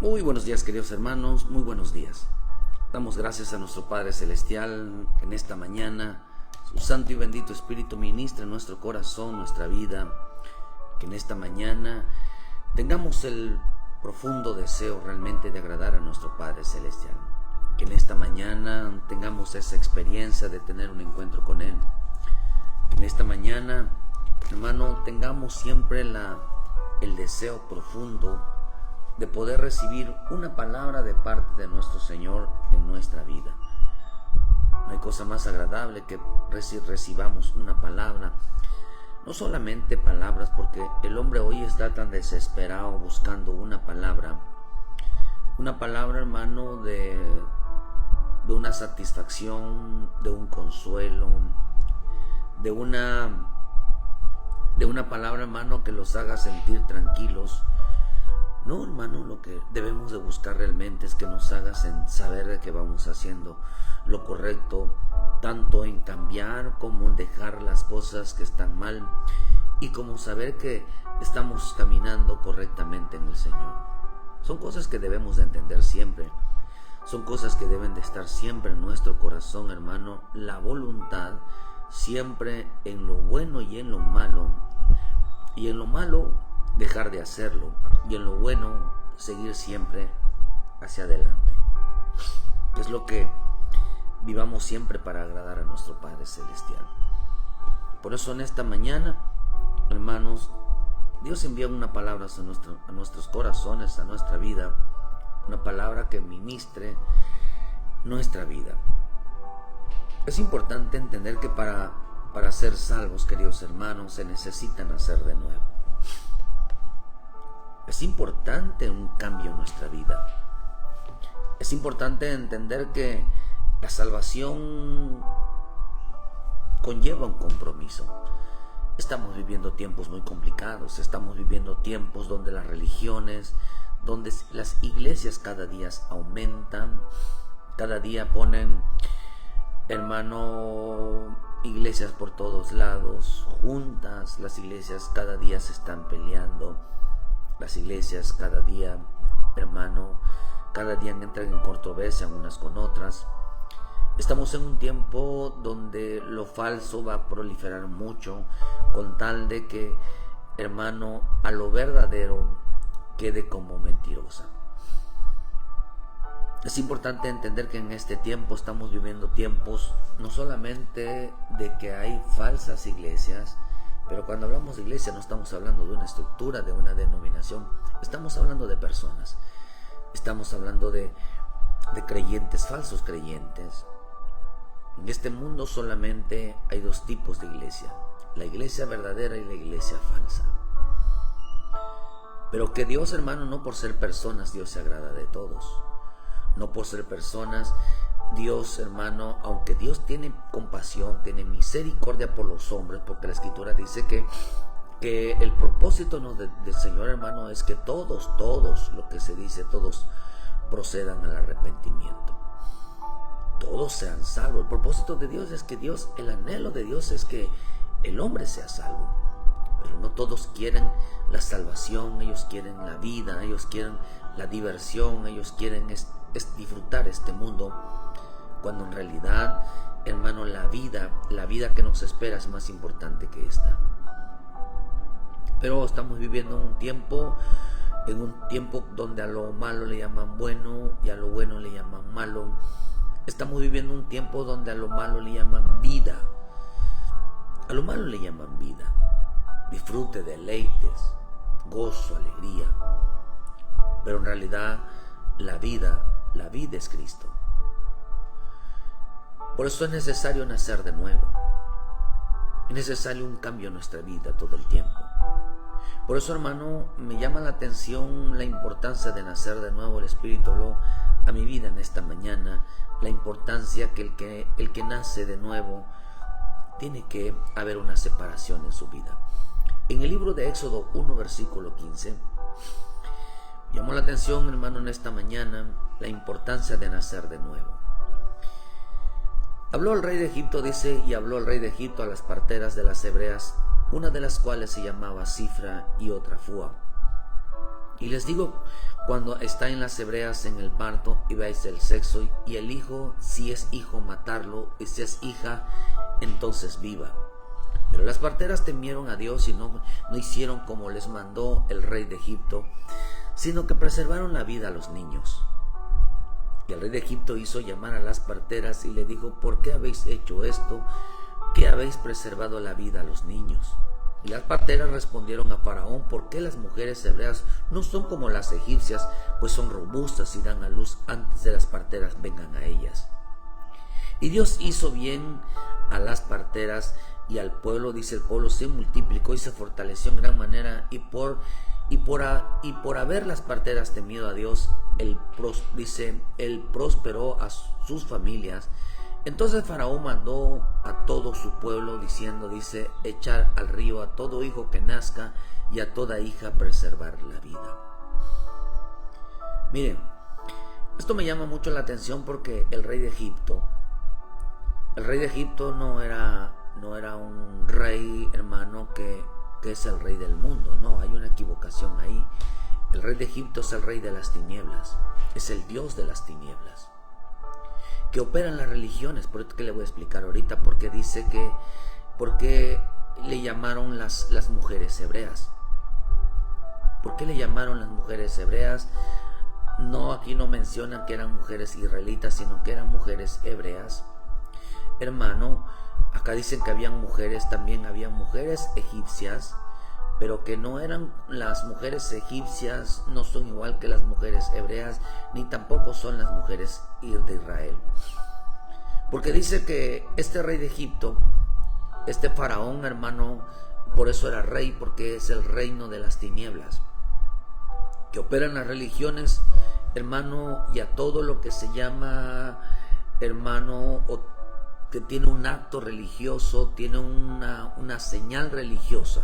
Muy buenos días, queridos hermanos, muy buenos días. Damos gracias a nuestro Padre Celestial que en esta mañana su Santo y bendito Espíritu ministre en nuestro corazón, nuestra vida. Que en esta mañana tengamos el profundo deseo realmente de agradar a nuestro Padre Celestial. Que en esta mañana tengamos esa experiencia de tener un encuentro con Él. Que en esta mañana, hermano, tengamos siempre el deseo profundo de poder recibir una palabra de parte de nuestro Señor en nuestra vida. No hay cosa más agradable que recibamos una palabra, no solamente palabras, porque el hombre hoy está tan desesperado buscando una palabra, hermano, de una satisfacción, de un consuelo, de una palabra, hermano, que los haga sentir tranquilos. No, hermano, lo que debemos de buscar realmente es que nos haga saber de que vamos haciendo lo correcto, tanto en cambiar como en dejar las cosas que están mal, y como saber que estamos caminando correctamente en el Señor. Son cosas que debemos de entender siempre, son cosas que deben de estar siempre en nuestro corazón, hermano. La voluntad siempre en lo bueno y en lo malo, dejar de hacerlo, y en lo bueno seguir siempre hacia adelante. Es lo que vivamos siempre para agradar a nuestro Padre Celestial. Por eso en esta mañana, hermanos, Dios envía una palabra a nuestros corazones, a nuestra vida, una palabra que ministre nuestra vida. Es importante entender que para ser salvos, queridos hermanos, se necesita nacer de nuevo. Es importante un cambio en nuestra vida. Es importante entender que la salvación conlleva un compromiso. Estamos viviendo tiempos muy complicados, estamos viviendo tiempos donde las religiones, donde las iglesias cada día aumentan, cada día ponen, hermano, iglesias por todos lados, juntas. Las iglesias cada día se están peleando. Las iglesias cada día, hermano, cada día entran en controversia unas con otras. Estamos en un tiempo donde lo falso va a proliferar mucho, con tal de que, hermano, a lo verdadero quede como mentirosa. Es importante entender que en este tiempo estamos viviendo tiempos no solamente de que hay falsas iglesias, pero cuando hablamos de iglesia no estamos hablando de una estructura, de una denominación. Estamos hablando de personas. Estamos hablando de creyentes, falsos creyentes. En este mundo solamente hay dos tipos de iglesia: la iglesia verdadera y la iglesia falsa. Pero que Dios, hermano, no por ser personas, Dios se agrada de todos. No por ser personas, Dios, hermano, aunque Dios tiene compasión, tiene misericordia por los hombres, porque la Escritura dice que el propósito del Señor, hermano, es que todos, lo que se dice, todos procedan al arrepentimiento. Todos sean salvos. El propósito de Dios es que el anhelo de Dios es que el hombre sea salvo. Pero no todos quieren la salvación, ellos quieren la vida, ellos quieren la diversión, ellos quieren es disfrutar este mundo, cuando en realidad, hermano, la vida que nos espera es más importante que esta. Pero estamos viviendo en un tiempo donde a lo malo le llaman bueno y a lo bueno le llaman malo. Estamos viviendo un tiempo donde a lo malo le llaman vida. A lo malo le llaman vida. Disfrute, deleites, gozo, alegría. Pero en realidad la vida es Cristo. Por eso es necesario nacer de nuevo. Es necesario un cambio en nuestra vida todo el tiempo. Por eso, hermano, me llama la atención la importancia de nacer de nuevo. El Espíritu habló a mi vida en esta mañana, la importancia que el que nace de nuevo tiene que haber una separación en su vida. En el libro de Éxodo 1, versículo 15, llamó la atención, hermano, en esta mañana la importancia de nacer de nuevo. Habló el rey de Egipto, dice, y habló el rey de Egipto a las parteras de las hebreas, una de las cuales se llamaba Cifra y otra Fua. Y les digo, cuando está en las hebreas en el parto y veáis el sexo, y el hijo, si es hijo, matarlo, y si es hija, entonces viva. Pero las parteras temieron a Dios y no hicieron como les mandó el rey de Egipto, sino que preservaron la vida a los niños. Y el rey de Egipto hizo llamar a las parteras y le dijo: ¿por qué habéis hecho esto? ¿Qué habéis preservado la vida a los niños? Y las parteras respondieron a Faraón: ¿por qué las mujeres hebreas no son como las egipcias, pues son robustas y dan a luz antes de las parteras vengan a ellas? Y Dios hizo bien a las parteras y al pueblo, dice: el pueblo se multiplicó y se fortaleció en gran manera, y por haber las parteras temido a Dios, él prosperó a sus familias. Entonces Faraón mandó a todo su pueblo diciendo, echar al río a todo hijo que nazca y a toda hija preservar la vida. Miren, esto me llama mucho la atención porque el rey de Egipto no era un rey, hermano, que es el rey del mundo. No, hay una equivocación ahí. El rey de Egipto es el rey de las tinieblas, es el Dios de las tinieblas, que opera en las religiones. Por esto que le voy a explicar ahorita, porque dice que ¿por qué le llamaron las mujeres hebreas? ¿Por qué le llamaron las mujeres hebreas? No, aquí no mencionan que eran mujeres israelitas, sino que eran mujeres hebreas. Hermano, acá dicen que habían mujeres, también habían mujeres egipcias, pero que no eran las mujeres egipcias, no son igual que las mujeres hebreas, ni tampoco son las mujeres de Israel. Porque dice que este rey de Egipto, este faraón, hermano, por eso era rey, porque es el reino de las tinieblas, que opera en las religiones, hermano, y a todo lo que se llama, hermano, o que tiene un acto religioso, tiene una señal religiosa,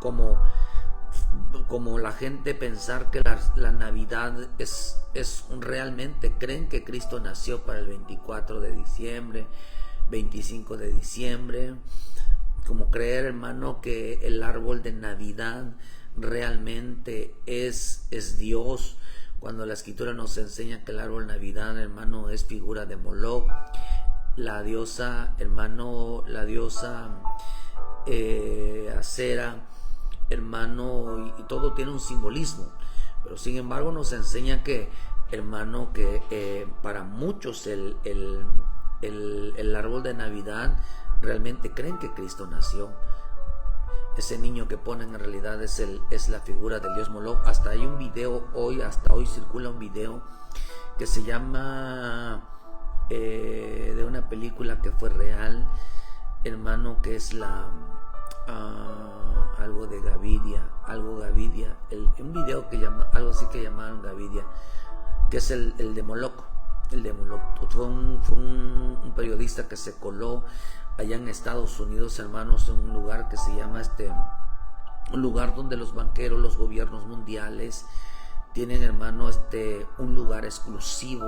como la gente pensar que la Navidad es realmente, creen que Cristo nació para el 24 de diciembre, 25 de diciembre, como creer, hermano, que el árbol de Navidad realmente es Dios, cuando la Escritura nos enseña que el árbol de Navidad, hermano, es figura de Moloch, la diosa, hermano, Acera, hermano, y todo tiene un simbolismo. Pero sin embargo nos enseña que, hermano, que para muchos el árbol de Navidad realmente creen que Cristo nació. Ese niño que ponen en realidad es la figura del dios Moloch. Hasta hay un video hasta hoy circula un video que se llama de una película que fue real, hermano, que es algo de Gavidia, un video que llama algo así que llamaron Gavidia, que es el de Moloch. El de Moloch fue un periodista que se coló allá en Estados Unidos, hermanos, en un lugar que se llama un lugar donde los banqueros, los gobiernos mundiales tienen, hermano, un lugar exclusivo,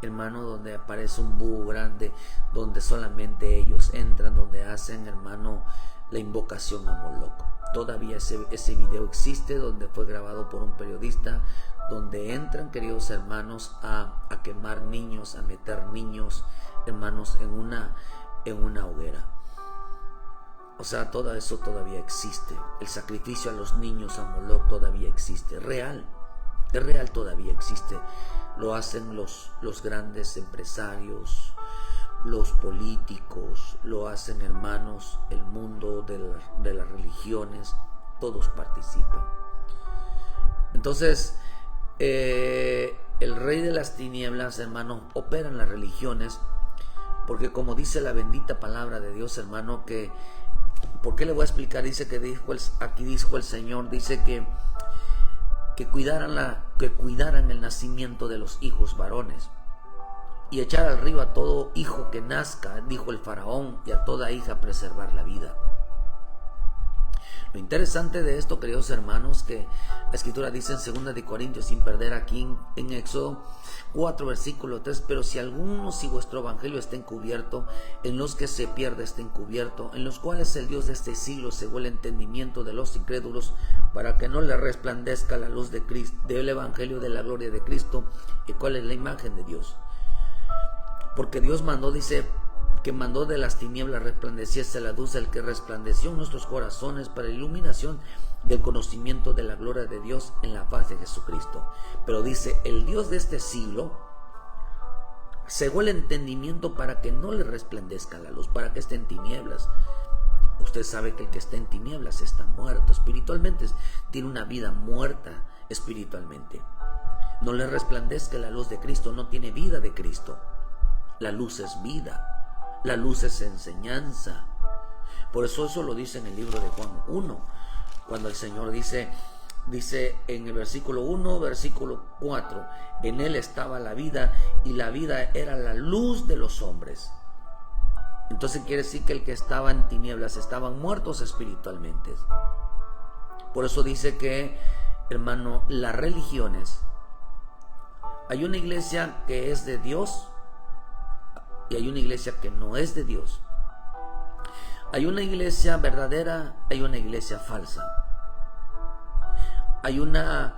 hermano, donde aparece un búho grande, donde solamente ellos entran, donde hacen, hermano, la invocación a Moloch. Todavía ese video existe, donde fue grabado por un periodista, donde entran, queridos hermanos, a quemar niños, a meter niños, hermanos, en una hoguera. O sea, todo eso todavía existe. El sacrificio a los niños a Moloch todavía existe. Es real todavía existe. Lo hacen los grandes empresarios, los políticos, lo hacen, hermanos, el mundo de las religiones, todos participan. Entonces, el rey de las tinieblas, hermanos, opera en las religiones, porque como dice la bendita palabra de Dios, hermano, que, ¿por qué le voy a explicar? Dice que aquí dijo el Señor, dice que cuidaran el nacimiento de los hijos varones, y echar al río a todo hijo que nazca, dijo el faraón, y a toda hija preservar la vida. Lo interesante de esto, queridos hermanos, que la Escritura dice en 2 de Corintios, sin perder aquí en Éxodo 4, versículo 3, pero si vuestro evangelio está encubierto, en los que se pierde está encubierto, en los cuales el Dios de este siglo cegó el entendimiento de los incrédulos, para que no le resplandezca la luz de Cristo, del evangelio de la gloria de Cristo, el cual es la imagen de Dios. Porque Dios mandó, dice, que mandó de las tinieblas resplandeciese la luz, el que resplandeció en nuestros corazones para la iluminación del conocimiento de la gloria de Dios en la faz de Jesucristo. Pero dice, el Dios de este siglo cegó el entendimiento para que no le resplandezca la luz, para que esté en tinieblas. Usted sabe que el que está en tinieblas está muerto espiritualmente, tiene una vida muerta espiritualmente. No le resplandezca la luz de Cristo, no tiene vida de Cristo. La luz es vida. La luz es enseñanza. Por eso lo dice en el libro de Juan 1, cuando el Señor dice en el versículo 1, versículo 4, en él estaba la vida y la vida era la luz de los hombres. Entonces quiere decir que el que estaba en tinieblas estaban muertos espiritualmente. Por eso dice que, hermano, las religiones, hay una iglesia que es de Dios y hay una iglesia que no es de Dios. Hay una iglesia verdadera, hay una iglesia falsa. Hay una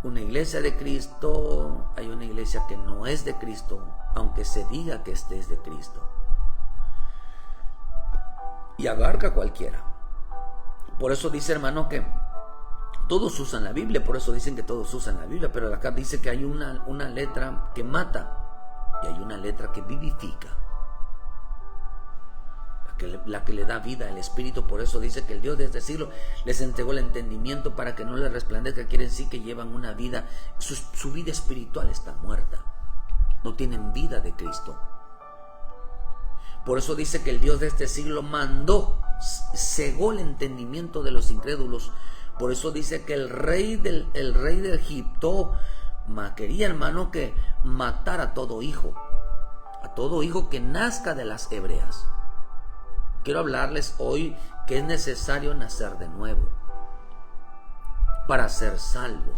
iglesia de Cristo, hay una iglesia que no es de Cristo, aunque se diga que este es de Cristo. Y abarca cualquiera. Por eso dice, hermano, que todos usan la Biblia, por eso dicen que todos usan la Biblia, pero acá dice que hay una letra que mata y hay una letra que vivifica, la que le da vida al Espíritu. Por eso dice que el Dios de este siglo les entregó el entendimiento para que no les resplandezca. Quiere decir que llevan una vida, su vida espiritual está muerta, no tienen vida de Cristo. Por eso dice que el Dios de este siglo cegó el entendimiento de los incrédulos. Por eso dice que el rey de Egipto quería, hermano, que matara a todo hijo que nazca de las hebreas. Quiero hablarles hoy que es necesario nacer de nuevo para ser salvo.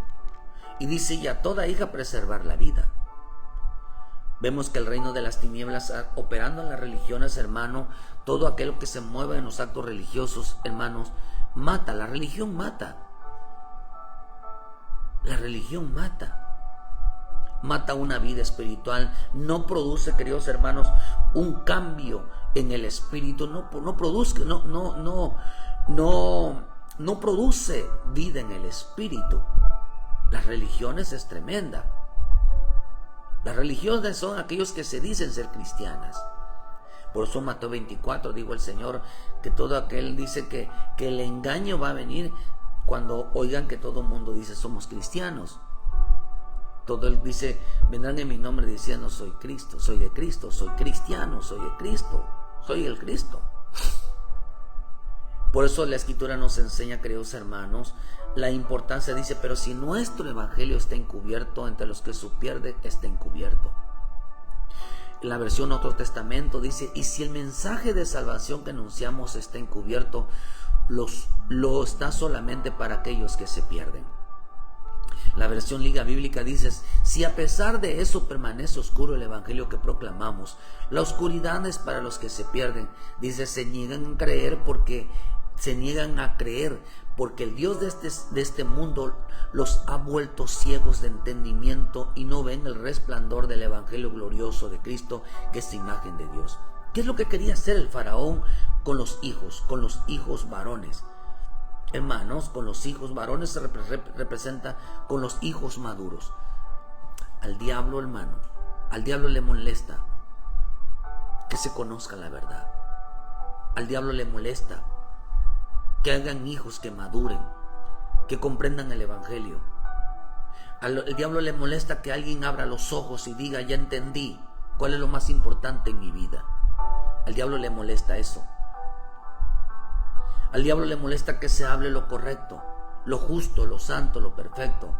Y dice, y a toda hija preservar la vida. Vemos que el reino de las tinieblas operando en las religiones, hermano, todo aquello que se mueve en los actos religiosos, hermanos, mata. La religión mata. La religión mata. Mata una vida espiritual, no produce, queridos hermanos, un cambio en el espíritu, no produce vida en el espíritu. Las religiones es tremenda. Las religiones son aquellos que se dicen ser cristianas. Por eso Mateo 24 dijo el Señor que todo aquel dice que el engaño va a venir cuando oigan que todo el mundo dice somos cristianos. Todo él dice, vendrán en mi nombre diciendo soy Cristo, soy de Cristo, soy cristiano, soy de Cristo, soy el Cristo. Por eso la Escritura nos enseña, queridos hermanos, la importancia. Dice, pero si nuestro evangelio está encubierto, entre los que se pierde está encubierto. En la versión Otro Testamento dice, y si el mensaje de salvación que anunciamos está encubierto, lo está solamente para aquellos que se pierden. La versión Liga Bíblica dice, si a pesar de eso permanece oscuro el evangelio que proclamamos, la oscuridad es para los que se pierden. Dice, se niegan a creer porque el Dios de este mundo los ha vuelto ciegos de entendimiento y no ven el resplandor del evangelio glorioso de Cristo, que es imagen de Dios. ¿Qué es lo que quería hacer el faraón con los hijos varones? Hermanos, con los hijos varones se representa con los hijos maduros. Al diablo, hermano, al diablo le molesta que se conozca la verdad. Al diablo le molesta que hagan hijos que maduren, que comprendan el evangelio. Al diablo le molesta que alguien abra los ojos y diga, ya entendí cuál es lo más importante en mi vida. Al diablo le molesta eso. Al diablo le molesta que se hable lo correcto, lo justo, lo santo, lo perfecto,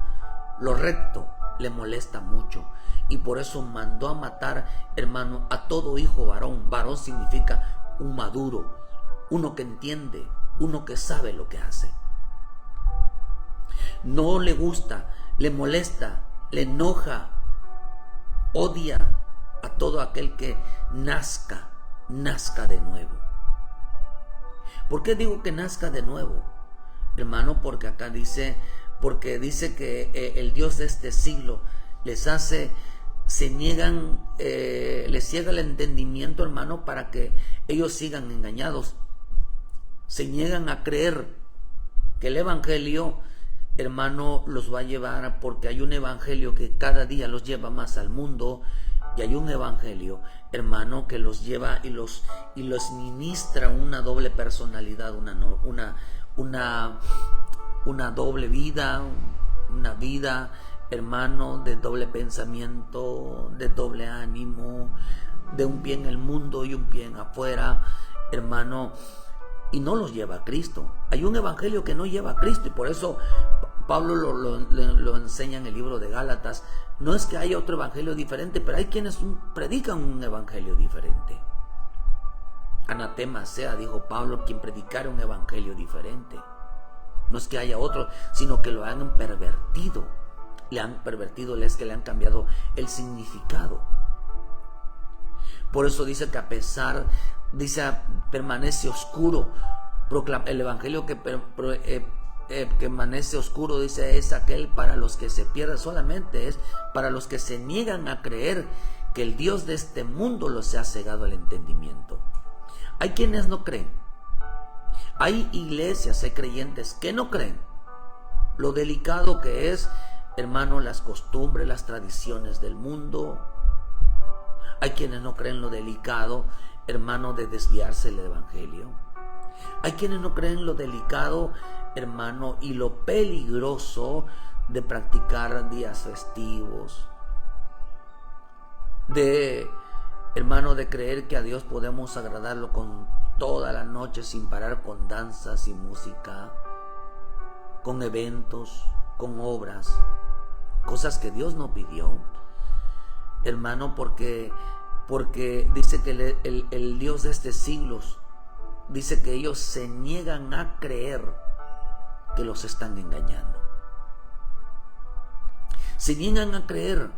lo recto. Le molesta mucho. Y por eso mandó a matar, hermano, a todo hijo varón. Varón significa un maduro, uno que entiende uno que sabe lo que hace. No le gusta, le molesta, le enoja, odia a todo aquel que nazca de nuevo. ¿Por qué digo que nazca de nuevo, hermano? Porque acá dice que el Dios de este siglo les ciega el entendimiento, hermano, para que ellos sigan engañados. Se niegan a creer que el evangelio, hermano, los va a llevar, porque hay un evangelio que cada día los lleva más al mundo, y hay un evangelio, hermano, que los lleva y los ministra una doble personalidad, una doble vida, una vida, hermano, de doble pensamiento, de doble ánimo, de un pie en el mundo y un pie en afuera, hermano, y no los lleva a Cristo. Hay un evangelio que no lleva a Cristo, y por eso Pablo lo enseña en el libro de Gálatas. No es que haya otro evangelio diferente, pero hay quienes predican un evangelio diferente. Anatema sea, dijo Pablo, quien predicara un evangelio diferente. No es que haya otro, sino que lo han pervertido. Es que le han cambiado el significado. Por eso dice que permanece oscuro. El evangelio que permanece oscuro, dice, es aquel para los que se pierden, solamente es para los que se niegan a creer que el Dios de este mundo los ha cegado el entendimiento. Hay quienes no creen. Hay iglesias, hay creyentes que no creen lo delicado que es, hermano, las costumbres, las tradiciones del mundo. Hay quienes no creen lo delicado, hermano, de desviarse del evangelio. Hay quienes no creen lo delicado, hermano, y lo peligroso de practicar días festivos, hermano, de creer que a Dios podemos agradarlo con toda la noche sin parar, con danzas y música, con eventos, con obras, cosas que Dios no pidió, hermano, porque dice que el Dios de este siglo, dice que ellos se niegan a creer que los están engañando. Se niegan a creer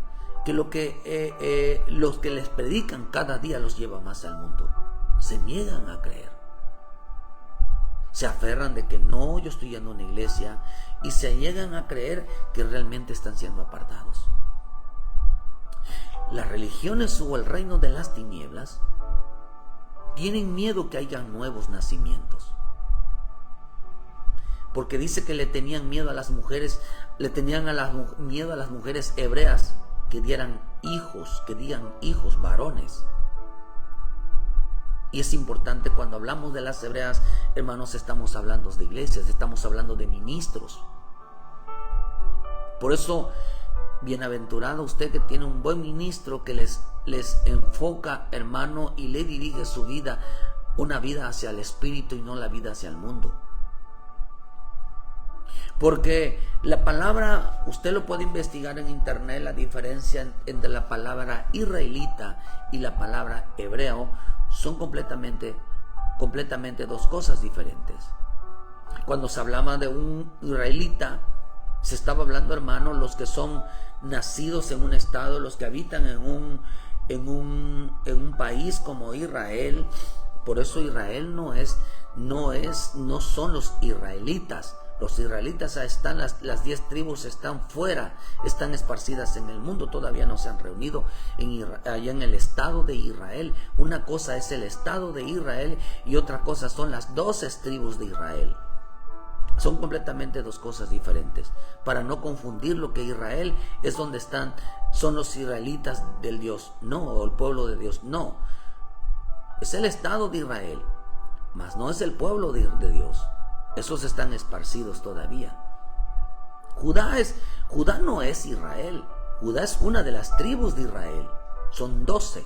que los que les predican cada día los lleva más al mundo. Se niegan a creer. Se aferran de que no, yo estoy yendo a una iglesia, y se niegan a creer que realmente están siendo apartados. Las religiones o el reino de las tinieblas tienen miedo que haya nuevos nacimientos, porque dice que le tenían miedo a las mujeres, miedo a las mujeres hebreas que digan hijos varones. Y es importante, cuando hablamos de las hebreas, hermanos, estamos hablando de iglesias, estamos hablando de ministros. Por eso, bienaventurado usted que tiene un buen ministro que les enfoca, hermano, y le dirige su vida, una vida hacia el espíritu y no la vida hacia el mundo. Porque la palabra, usted lo puede investigar en internet, la diferencia entre la palabra israelita y la palabra hebreo son completamente dos cosas diferentes. Cuando se hablaba de un israelita, se estaba hablando, hermano, los que son nacidos en un estado, los que habitan en un país como Israel. Por eso Israel no son los israelitas. Los israelitas están, las 10 tribus están fuera, están esparcidas en el mundo, todavía no se han reunido allá en el estado de Israel. Una cosa es el estado de Israel y otra cosa son las 12 tribus de Israel. Son completamente dos cosas diferentes. Para no confundir lo que Israel es donde son los israelitas del Dios, no, o el pueblo de Dios, no. Es el estado de Israel, mas no es el pueblo de Dios. Esos están esparcidos todavía. Judá no es Israel. Judá es una de las tribus de Israel. Son 12.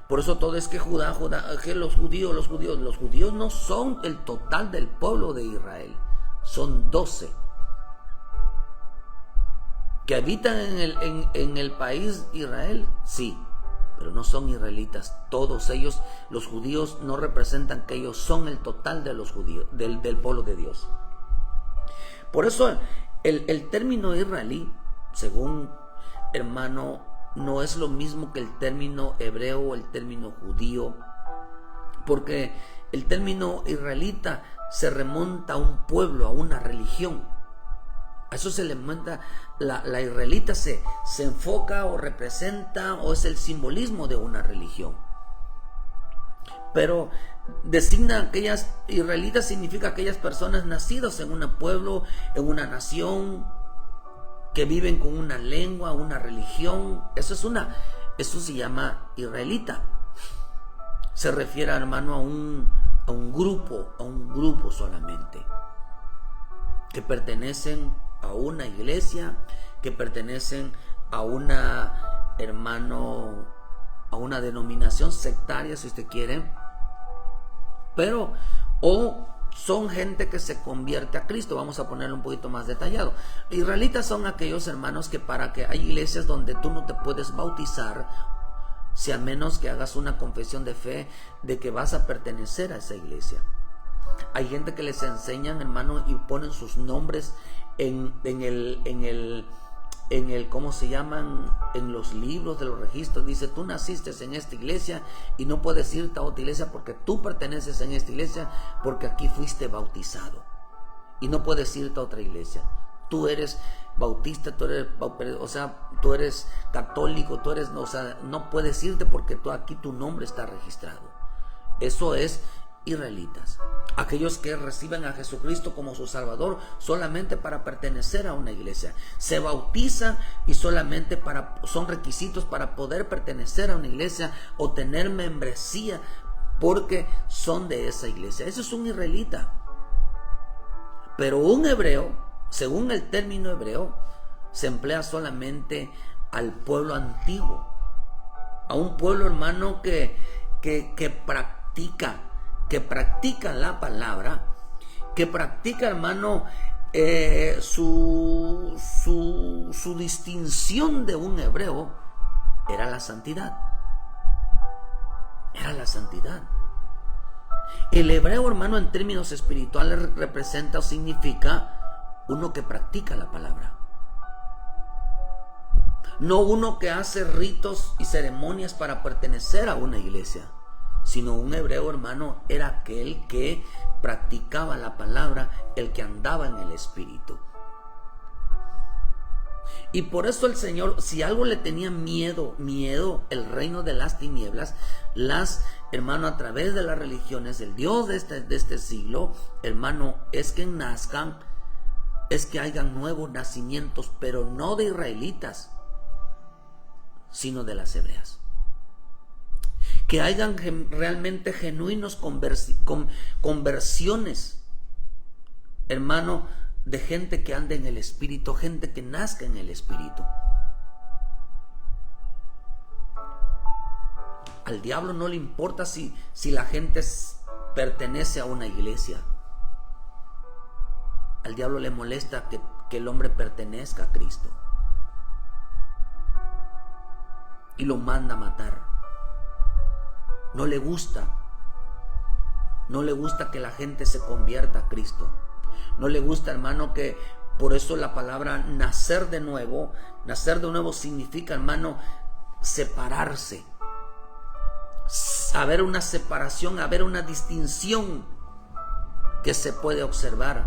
Por eso todo es que que los judíos no son el total del pueblo de Israel. Son 12. Que habitan en el país Israel, sí. pero no son israelitas. Todos ellos, los judíos, no representan que ellos son el total de los judíos, del pueblo de Dios. Por eso el término israelí, según hermano, no es lo mismo que el término hebreo o el término judío, porque el término israelita se remonta a un pueblo, a una religión. A eso se le manda, la israelita se enfoca o representa o es el simbolismo de una religión. Pero designa aquellas israelitas, significa aquellas personas nacidas en un pueblo, en una nación, que viven con una lengua, una religión. Eso se llama israelita. Se refiere, hermano, a un grupo solamente, que pertenecen a una iglesia, que pertenecen a una, hermano, a una denominación sectaria, si usted quiere, pero o son gente que se convierte a Cristo. Vamos a ponerlo un poquito más detallado. Israelitas son aquellos hermanos que hay iglesias donde tú no te puedes bautizar, si a menos que hagas una confesión de fe de que vas a pertenecer a esa iglesia. Hay gente que les enseñan, hermano, y ponen sus nombres en el ¿cómo se llaman? En los libros de los registros. Dice, tú naciste en esta iglesia y no puedes irte a otra iglesia porque tú perteneces en esta iglesia, porque aquí fuiste bautizado. Y no puedes irte a otra iglesia. Tú eres bautista, tú eres católico, no puedes irte porque aquí tu nombre está registrado. Eso es israelitas. Aquellos que reciben a Jesucristo como su Salvador solamente para pertenecer a una iglesia. Se bautizan y solamente son requisitos para poder pertenecer a una iglesia o tener membresía porque son de esa iglesia. Eso es un israelita. Pero un hebreo, según el término hebreo, se emplea solamente al pueblo antiguo, a un pueblo, hermano, que practica la palabra, que practica, hermano, su distinción de un hebreo era la santidad. Era la santidad. El hebreo, hermano, en términos espirituales representa o significa uno que practica la palabra. No uno que hace ritos y ceremonias para pertenecer a una iglesia, sino un hebreo, hermano, era aquel que practicaba la palabra, el que andaba en el Espíritu. Y por eso el Señor, si algo le tenía miedo el reino de las tinieblas, hermano, a través de las religiones, el Dios de este siglo, hermano, es que nazcan, es que hayan nuevos nacimientos, pero no de israelitas, sino de las hebreas. Que hayan realmente genuinos conversiones, hermano, de gente que ande en el Espíritu, gente que nazca en el Espíritu. Al diablo no le importa si la gente pertenece a una iglesia. Al diablo le molesta que el hombre pertenezca a Cristo y lo manda a matar. No le gusta que la gente se convierta a Cristo. No le gusta, hermano, que por eso la palabra nacer de nuevo significa, hermano, separarse. Haber una separación, haber una distinción que se puede observar.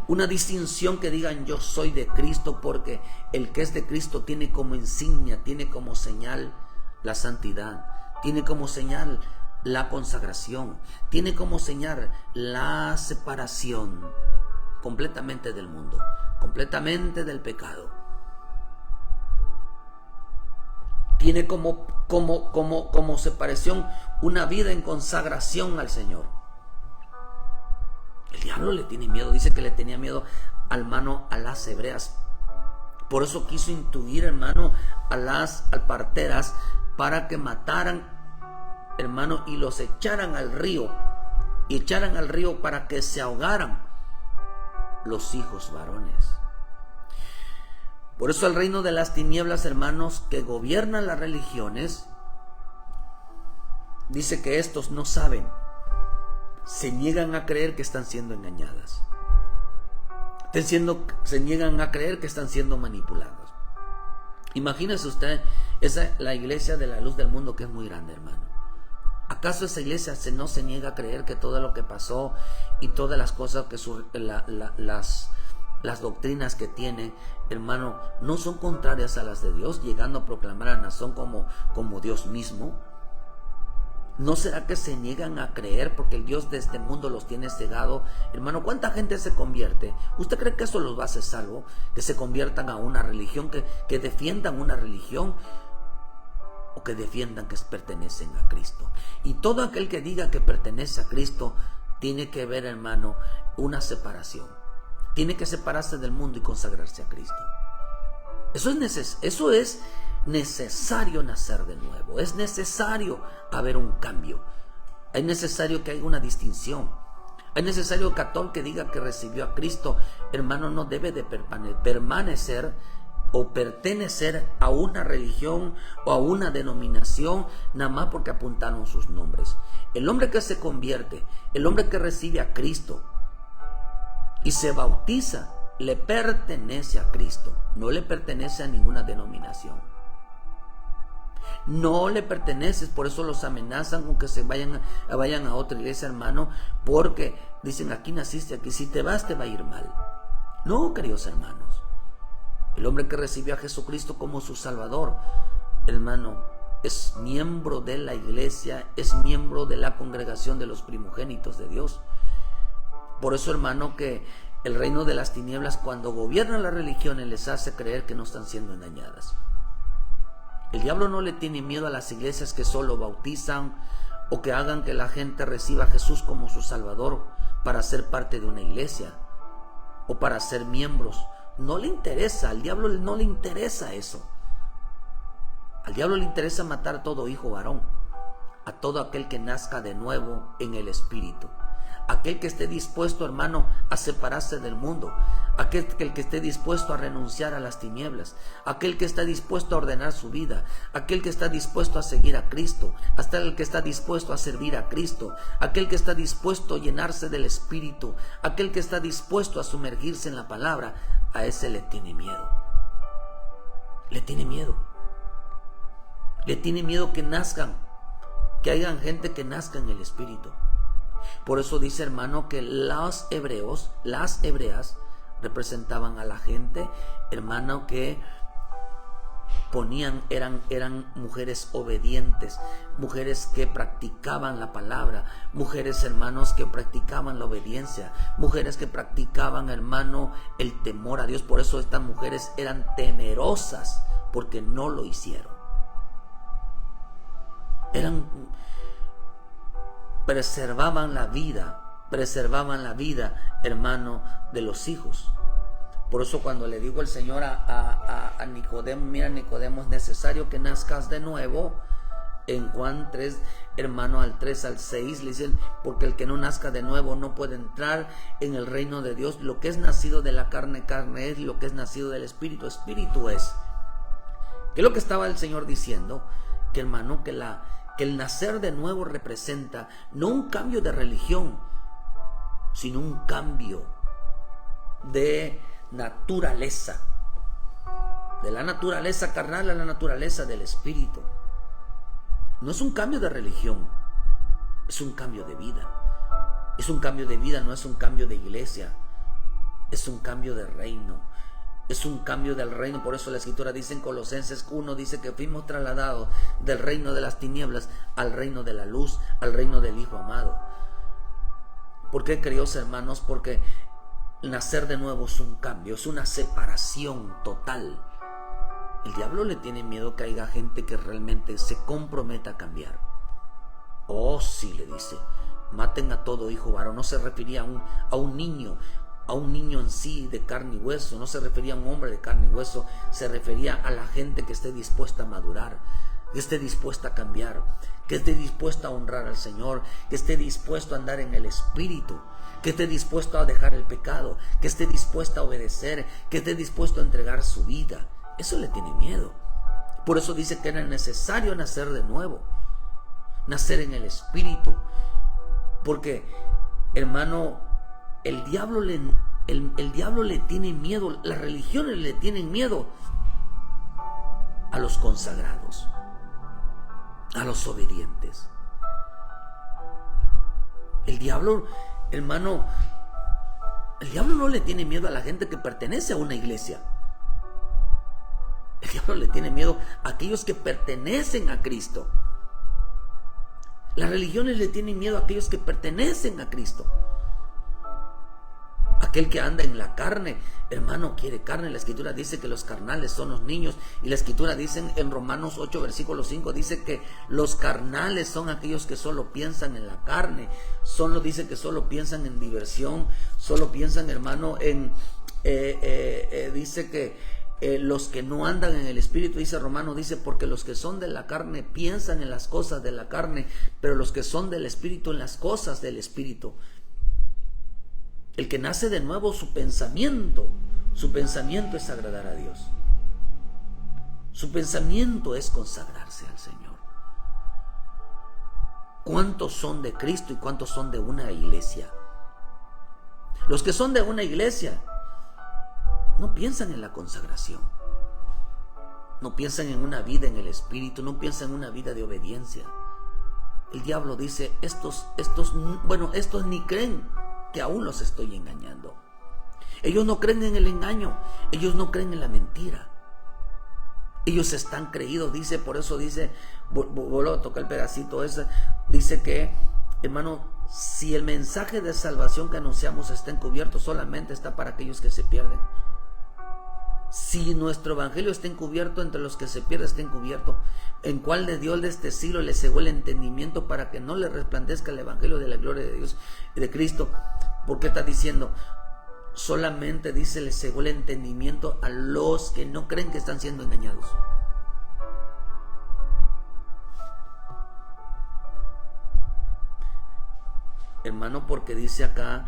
Una distinción que digan, yo soy de Cristo, porque el que es de Cristo tiene como insignia, tiene como señal la santidad. Tiene como señal la consagración, tiene como señal la separación completamente del mundo, completamente del pecado. Tiene como separación una vida en consagración al Señor. El diablo le tiene miedo, dice que le tenía miedo a las hebreas. Por eso quiso intuir, hermano, a las parteras para que mataran, hermano, y los echaran al río. Y echaran al río para que se ahogaran los hijos varones. Por eso el reino de las tinieblas, hermanos, que gobiernan las religiones, dice que estos no saben, se niegan a creer que están siendo engañadas. Se niegan a creer que están siendo manipuladas. Imagínese usted, la iglesia de la luz del mundo, que es muy grande, hermano. ¿Acaso esa iglesia no se niega a creer que todo lo que pasó y todas las cosas que las doctrinas que tiene, hermano, no son contrarias a las de Dios, llegando a proclamar a la nación como Dios mismo? ¿No será que se niegan a creer porque el Dios de este mundo los tiene cegado? Hermano, ¿cuánta gente se convierte? ¿Usted cree que eso los va a hacer salvo? Que se conviertan a una religión, que defiendan una religión, o que defiendan que pertenecen a Cristo. Y todo aquel que diga que pertenece a Cristo tiene que ver, hermano, una separación. Tiene que separarse del mundo y consagrarse a Cristo. Eso es necesario nacer de nuevo. Es necesario haber un cambio. Es necesario que haya una distinción. Es necesario que todo el que diga que recibió a Cristo, hermano, no debe de permanecer o pertenecer a una religión o a una denominación nada más porque apuntaron sus nombres. El hombre que se convierte, el hombre que recibe a Cristo y se bautiza, le pertenece a Cristo, no le pertenece a ninguna denominación. No le perteneces, por eso los amenazan con que se vayan a otra iglesia, hermano, porque dicen: aquí naciste, aquí si te vas te va a ir mal. No, queridos hermanos, el hombre que recibió a Jesucristo como su Salvador, hermano, es miembro de la iglesia, es miembro de la congregación de los primogénitos de Dios. Por eso, hermano, que el reino de las tinieblas, cuando gobiernan las religiones, les hace creer que no están siendo engañadas. El diablo no le tiene miedo a las iglesias que solo bautizan o que hagan que la gente reciba a Jesús como su Salvador para ser parte de una iglesia o para ser miembros. No le interesa, al diablo no le interesa eso. Al diablo le interesa matar a todo hijo varón, a todo aquel que nazca de nuevo en el Espíritu. Aquel que esté dispuesto, hermano, a separarse del mundo, aquel que esté dispuesto a renunciar a las tinieblas, aquel que está dispuesto a ordenar su vida, aquel que está dispuesto a seguir a Cristo, hasta el que está dispuesto a servir a Cristo, aquel que está dispuesto a llenarse del Espíritu, aquel que está dispuesto a sumergirse en la palabra, a ese le tiene miedo. Le tiene miedo. Le tiene miedo que nazcan, que hayan gente que nazca en el Espíritu. Por eso dice, hermano, que las hebreas representaban a la gente, hermano, que eran mujeres obedientes, mujeres que practicaban la palabra, mujeres, hermanos, que practicaban la obediencia, mujeres que practicaban, hermano, el temor a Dios. Por eso estas mujeres eran temerosas, porque no lo hicieron. Preservaban la vida, hermano, de los hijos. Por eso cuando le digo el Señor a Nicodemo: mira, Nicodemo, es necesario que nazcas de nuevo. En Juan 3, hermano, al 3 al 6 le dicen: porque el que no nazca de nuevo no puede entrar en el reino de Dios. Lo que es nacido de la carne, carne es, y lo que es nacido del Espíritu, Espíritu es. ¿Qué es lo que estaba el Señor diciendo? Que, hermano, que el nacer de nuevo representa no un cambio de religión, sino un cambio de naturaleza, de la naturaleza carnal a la naturaleza del Espíritu. No es un cambio de religión, es un cambio de vida. Es un cambio de vida, no es un cambio de iglesia, es un cambio de reino. Es un cambio del reino. Por eso la Escritura dice en Colosenses 1, dice que fuimos trasladados del reino de las tinieblas al reino de la luz, al reino del Hijo amado. ¿Por qué, queridos hermanos? Porque nacer de nuevo es un cambio, es una separación total. El diablo le tiene miedo que haya gente que realmente se comprometa a cambiar. Oh, sí, le dice: maten a todo hijo varón. No se refería a un niño en sí de carne y hueso, no se refería a un hombre de carne y hueso, se refería a la gente que esté dispuesta a madurar, que esté dispuesta a cambiar, que esté dispuesta a honrar al Señor, que esté dispuesto a andar en el Espíritu, que esté dispuesto a dejar el pecado, que esté dispuesta a obedecer, que esté dispuesto a entregar su vida. Eso le tiene miedo. Por eso dice que era necesario nacer de nuevo. nacer en el Espíritu. Porque, hermano, el diablo le tiene miedo, las religiones le tienen miedo a los consagrados, a los obedientes. El diablo, hermano, el diablo no le tiene miedo a la gente que pertenece a una iglesia. El diablo le tiene miedo a aquellos que pertenecen a Cristo. Las religiones le tienen miedo a aquellos que pertenecen a Cristo. Aquel que anda en la carne, hermano, quiere carne. La Escritura dice que los carnales son los niños. Y la Escritura dice en Romanos 8, versículo 5, dice que los carnales son aquellos que solo piensan en la carne. Dice que solo piensan en diversión. Solo piensan, hermano, dice que los que no andan en el Espíritu, dice Romano, dice, porque los que son de la carne piensan en las cosas de la carne, pero los que son del Espíritu en las cosas del Espíritu. El que nace de nuevo, su pensamiento es agradar a Dios. Su pensamiento es consagrarse al Señor. ¿Cuántos son de Cristo y cuántos son de una iglesia? Los que son de una iglesia no piensan en la consagración, no piensan en una vida en el Espíritu, no piensan en una vida de obediencia. El diablo dice, estos ni creen que aún los estoy engañando. Ellos no creen en el engaño, ellos no creen en la mentira. Ellos están creídos, dice, por eso dice, vuelvo a tocar el pedacito ese, dice que, hermano, si el mensaje de salvación que anunciamos está encubierto, solamente está para aquellos que se pierden. Si nuestro evangelio está encubierto, entre los que se pierden está encubierto. ¿En cuál de Dios de este siglo le cegó el entendimiento para que no le resplandezca el evangelio de la gloria de Dios y de Cristo? ¿Por qué está diciendo? Solamente dice, le cegó el entendimiento a los que no creen que están siendo engañados. Hermano, porque dice acá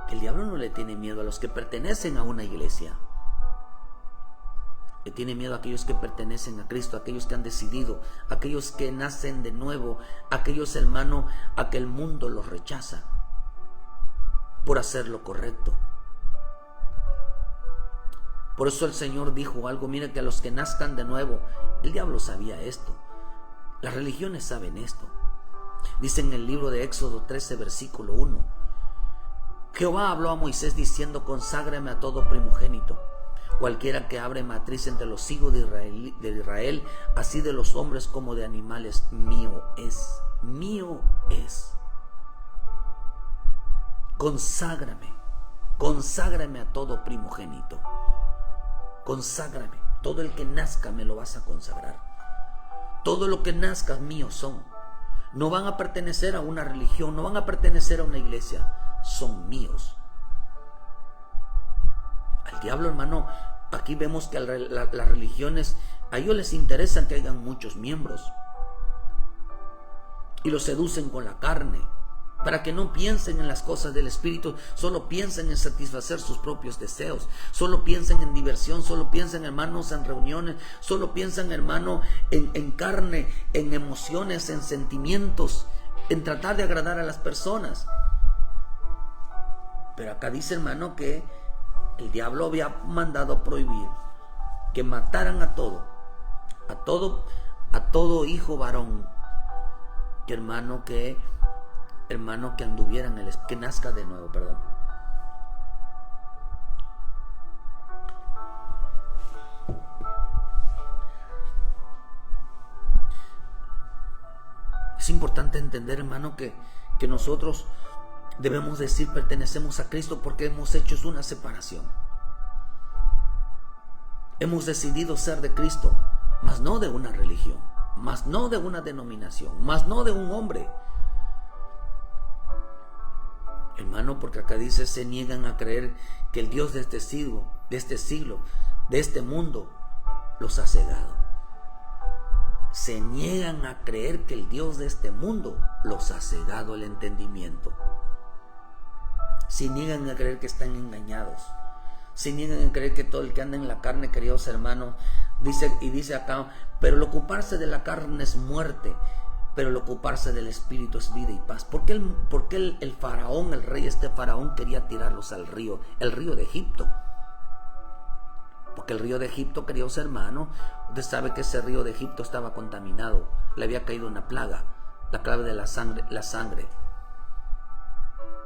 que el diablo no le tiene miedo a los que pertenecen a una iglesia. Le tiene miedo a aquellos que pertenecen a Cristo, a aquellos que han decidido, a aquellos que nacen de nuevo, a aquellos, hermano, a que el mundo los rechaza por hacer lo correcto. Por eso el Señor dijo algo, mire que a los que nazcan de nuevo, el diablo sabía esto, las religiones saben esto. Dice en el libro de Éxodo 13, versículo 1, Jehová habló a Moisés diciendo, conságrame a todo primogénito. Cualquiera que abre matriz entre los hijos de Israel, así de los hombres como de animales, mío es. Conságrame a todo primogénito. Conságrame, todo el que nazca me lo vas a consagrar. Todo lo que nazca mío son. No van a pertenecer a una religión, no van a pertenecer a una iglesia, son míos. Al diablo, hermano, aquí vemos que las religiones, a ellos les interesan que hayan muchos miembros y los seducen con la carne para que no piensen en las cosas del Espíritu, solo piensen en satisfacer sus propios deseos, solo piensen en diversión, solo piensen, hermanos, en reuniones, solo piensan, hermano, en carne, en emociones, en sentimientos, en tratar de agradar a las personas. Pero acá dice, hermano, que el diablo había mandado prohibir que mataran a todo hijo varón, que anduviera que nazca de nuevo, perdón. Es importante entender, hermano, que nosotros debemos decir pertenecemos a Cristo porque hemos hecho una separación. Hemos decidido ser de Cristo, mas no de una religión, mas no de una denominación, mas no de un hombre. Hermano, porque acá dice, se niegan a creer que el Dios de este siglo, de este mundo, los ha cegado. Se niegan a creer que el Dios de este mundo los ha cegado el entendimiento. Se niegan a creer que están engañados. Se niegan a creer que todo el que anda en la carne, queridos hermanos, dice acá, pero el ocuparse de la carne es muerte pero el ocuparse del Espíritu es vida y paz. ¿Por qué el faraón, el rey faraón quería tirarlos al río, el río de Egipto? Porque el río de Egipto, queridos hermanos, usted sabe que ese río de Egipto estaba contaminado, le había caído una plaga, la clave de la sangre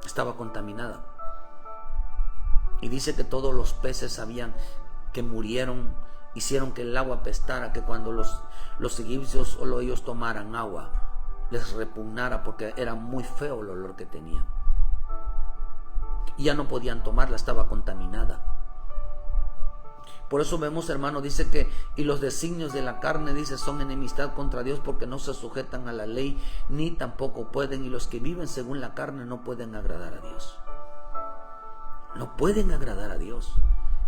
estaba contaminada. Y dice que todos los peces que murieron, hicieron que el agua apestara, que cuando los egipcios solo ellos tomaran agua, les repugnara porque era muy feo el olor que tenían. Y ya no podían tomarla, estaba contaminada. Por eso vemos, hermano, dice que y los designios de la carne, dice, son enemistad contra Dios porque no se sujetan a la ley, ni tampoco pueden, y los que viven según la carne no pueden agradar a Dios. No pueden agradar a Dios.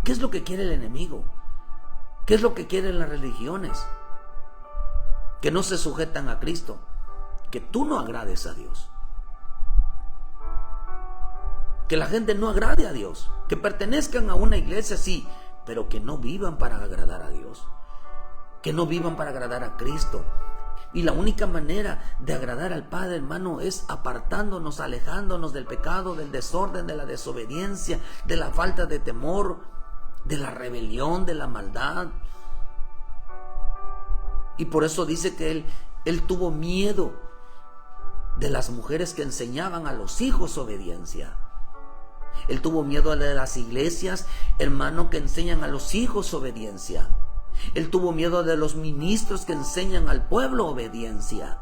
¿Qué es lo que quiere el enemigo? ¿Qué es lo que quieren las religiones? Que no se sujetan a Cristo, que tú no agrades a Dios, que la gente no agrade a Dios, que pertenezcan a una iglesia, sí, pero que no vivan para agradar a Dios, que no vivan para agradar a Cristo. Y la única manera de agradar al Padre, hermano, es apartándonos, alejándonos del pecado, del desorden, de la desobediencia, de la falta de temor, de la rebelión, de la maldad. Y por eso dice que él tuvo miedo de las mujeres que enseñaban a los hijos obediencia. Él tuvo miedo de las iglesias, hermano, que enseñan a los hijos obediencia. Él tuvo miedo de los ministros que enseñan al pueblo obediencia.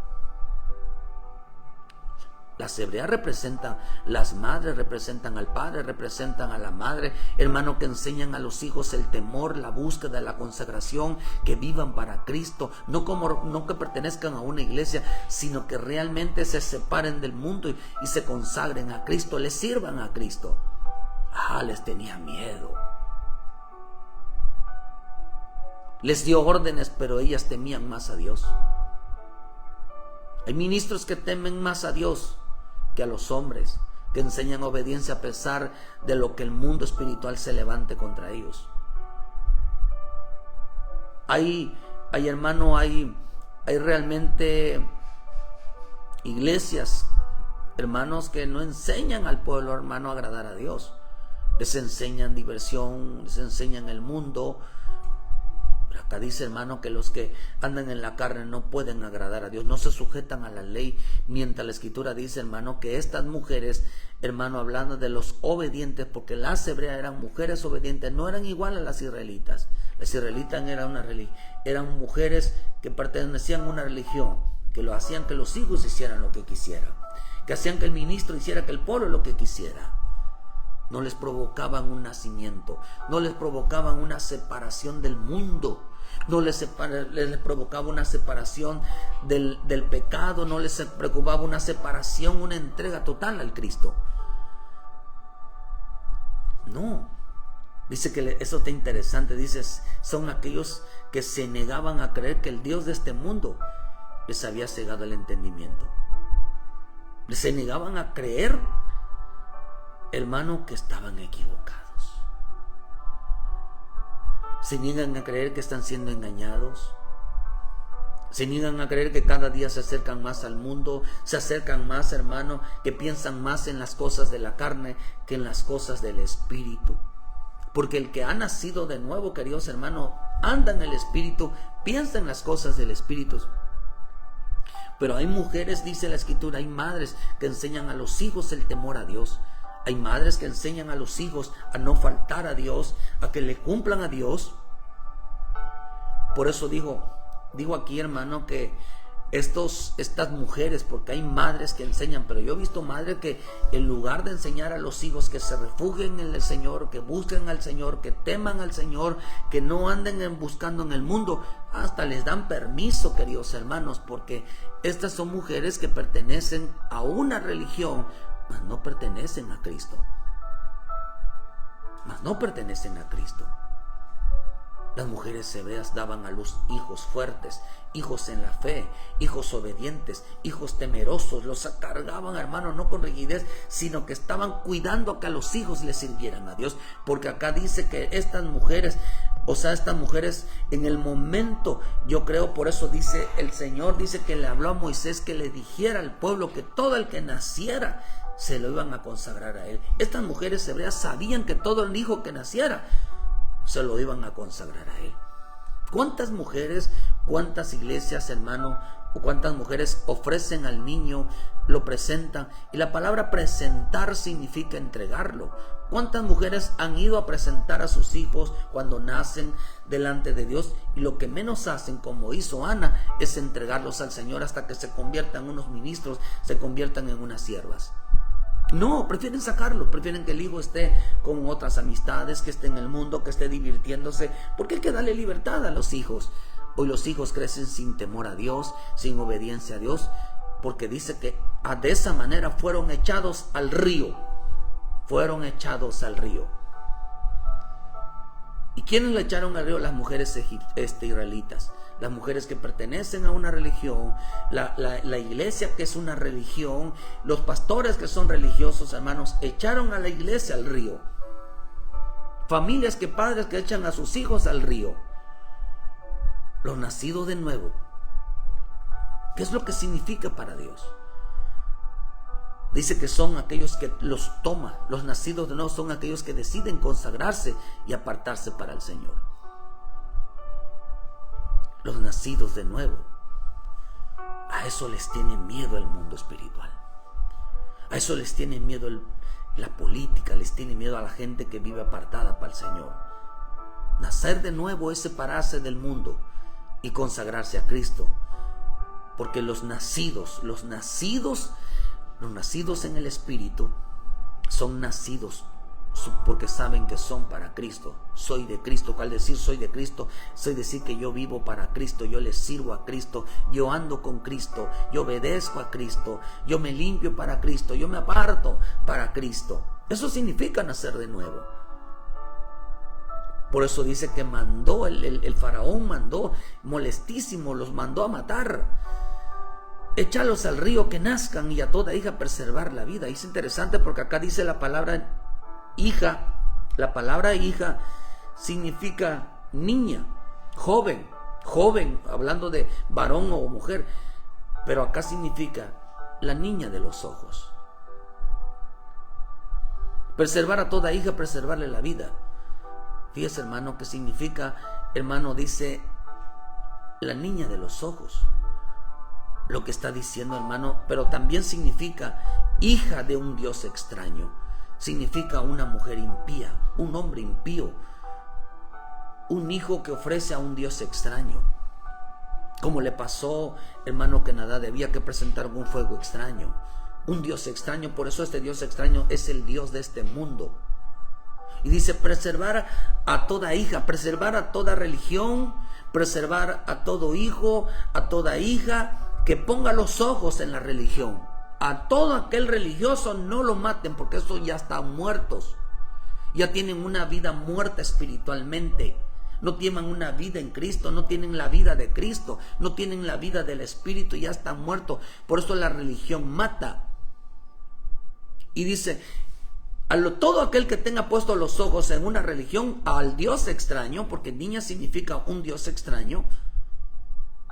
Las hebreas representan, las madres representan al padre, representan a la madre, hermano, que enseñan a los hijos el temor, la búsqueda, la consagración, que vivan para Cristo, no que pertenezcan a una iglesia, sino que realmente se separen del mundo y se consagren a Cristo, les sirvan a Cristo. Les tenía miedo. Les dio órdenes, pero ellas temían más a Dios. Hay ministros que temen más a Dios que a los hombres, que enseñan obediencia a pesar de lo que el mundo espiritual se levante contra ellos. Hay realmente iglesias, hermanos, que no enseñan al pueblo, hermano, a agradar a Dios. Les enseñan diversión, les enseñan el mundo. Pero acá dice, hermano, que los que andan en la carne no pueden agradar a Dios, no se sujetan a la ley, mientras la Escritura dice, hermano, que estas mujeres, hermano, hablando de los obedientes, porque las hebreas eran mujeres obedientes, no eran igual a las israelitas. Las israelitas eran mujeres que pertenecían a una religión, que lo hacían que los hijos hicieran lo que quisieran, que hacían que el ministro hiciera que el pueblo lo que quisiera. No les provocaban un nacimiento, no les provocaban una separación del mundo, no les provocaba una separación del pecado, no les preocupaba una separación, una entrega total al Cristo. No, dice que eso está interesante, dice, son aquellos que se negaban a creer que el Dios de este mundo les había cegado el entendimiento. Se negaban a creer, hermano, que estaban equivocados. Se niegan a creer que están siendo engañados. Se niegan a creer que cada día se acercan más al mundo, se acercan más, hermano, que piensan más en las cosas de la carne que en las cosas del Espíritu. Porque el que ha nacido de nuevo, queridos hermanos, anda en el Espíritu, piensa en las cosas del Espíritu. Pero hay mujeres, dice la Escritura, hay madres que enseñan a los hijos el temor a Dios. Hay madres que enseñan a los hijos a no faltar a Dios, a que le cumplan a Dios. Por eso digo aquí, hermano, que estas mujeres, porque hay madres que enseñan, pero yo he visto madres que en lugar de enseñar a los hijos que se refugien en el Señor, que busquen al Señor, que teman al Señor, que no anden buscando en el mundo, hasta les dan permiso, queridos hermanos, porque estas son mujeres que pertenecen a una religión, mas no pertenecen a Cristo. Las mujeres hebreas daban a luz hijos fuertes, hijos en la fe, hijos obedientes, hijos temerosos. Los cargaban, hermano, no con rigidez, sino que estaban cuidando a que a los hijos les sirvieran a Dios. Porque acá dice que estas mujeres O sea, estas mujeres en el momento, yo creo, por eso dice el Señor, dice que le habló a Moisés que le dijera al pueblo que todo el que naciera se lo iban a consagrar a él. Estas mujeres hebreas sabían que todo el hijo que naciera se lo iban a consagrar a él. ¿Cuántas mujeres, cuántas iglesias, hermano, o cuántas mujeres ofrecen al niño, lo presentan? Y la palabra presentar significa entregarlo. ¿Cuántas mujeres han ido a presentar a sus hijos cuando nacen delante de Dios? Y lo que menos hacen, como hizo Ana, es entregarlos al Señor hasta que se conviertan en unos ministros, se conviertan en unas siervas. No, prefieren sacarlo, prefieren que el hijo esté con otras amistades, que esté en el mundo, que esté divirtiéndose, porque hay que darle libertad a los hijos. Hoy los hijos crecen sin temor a Dios, sin obediencia a Dios, porque dice que de esa manera fueron echados al río. Fueron echados al río. ¿Y quiénes le echaron al río? Las mujeres israelitas. Las mujeres que pertenecen a una religión, la iglesia que es una religión, los pastores que son religiosos, hermanos, echaron a la iglesia al río. Familias que padres que echan a sus hijos al río. Los nacidos de nuevo. ¿Qué es lo que significa para Dios? Dice que son aquellos que los toma. Los nacidos de nuevo son aquellos que deciden consagrarse y apartarse para el Señor. Los nacidos de nuevo. A eso les tiene miedo el mundo espiritual. A eso les tiene miedo la política, les tiene miedo a la gente que vive apartada para el Señor. Nacer de nuevo es separarse del mundo y consagrarse a Cristo. Porque los nacidos en el Espíritu son nacidos porque saben que son para Cristo. Soy de Cristo. Al decir soy de Cristo, soy decir que yo vivo para Cristo, yo le sirvo a Cristo, yo ando con Cristo, yo obedezco a Cristo, yo me limpio para Cristo, yo me aparto para Cristo. Eso significa nacer de nuevo. Por eso dice que mandó, el faraón mandó, molestísimo, los mandó a matar. Échalos al río que nazcan y a toda hija preservar la vida. Y es interesante porque acá dice la palabra hija. La palabra hija significa niña, joven, hablando de varón o mujer. Pero acá significa la niña de los ojos. Preservar a toda hija, preservarle la vida. Fíjese, hermano, que significa, hermano, dice la niña de los ojos. Lo que está diciendo, hermano, pero también significa hija de un Dios extraño. Significa una mujer impía, un hombre impío, un hijo que ofrece a un Dios extraño. Como le pasó, hermano, que nada debía que presentar un fuego extraño, un Dios extraño. Por eso este Dios extraño es el Dios de este mundo. Y dice preservar a toda hija, preservar a toda religión, preservar a todo hijo, a toda hija, que ponga los ojos en la religión. A todo aquel religioso no lo maten, porque esos ya están muertos. Ya tienen una vida muerta espiritualmente. No tienen una vida en Cristo, no tienen la vida de Cristo, no tienen la vida del Espíritu, ya están muertos. Por eso la religión mata. Y dice, todo aquel que tenga puesto los ojos en una religión, al Dios extraño, porque niña significa un Dios extraño.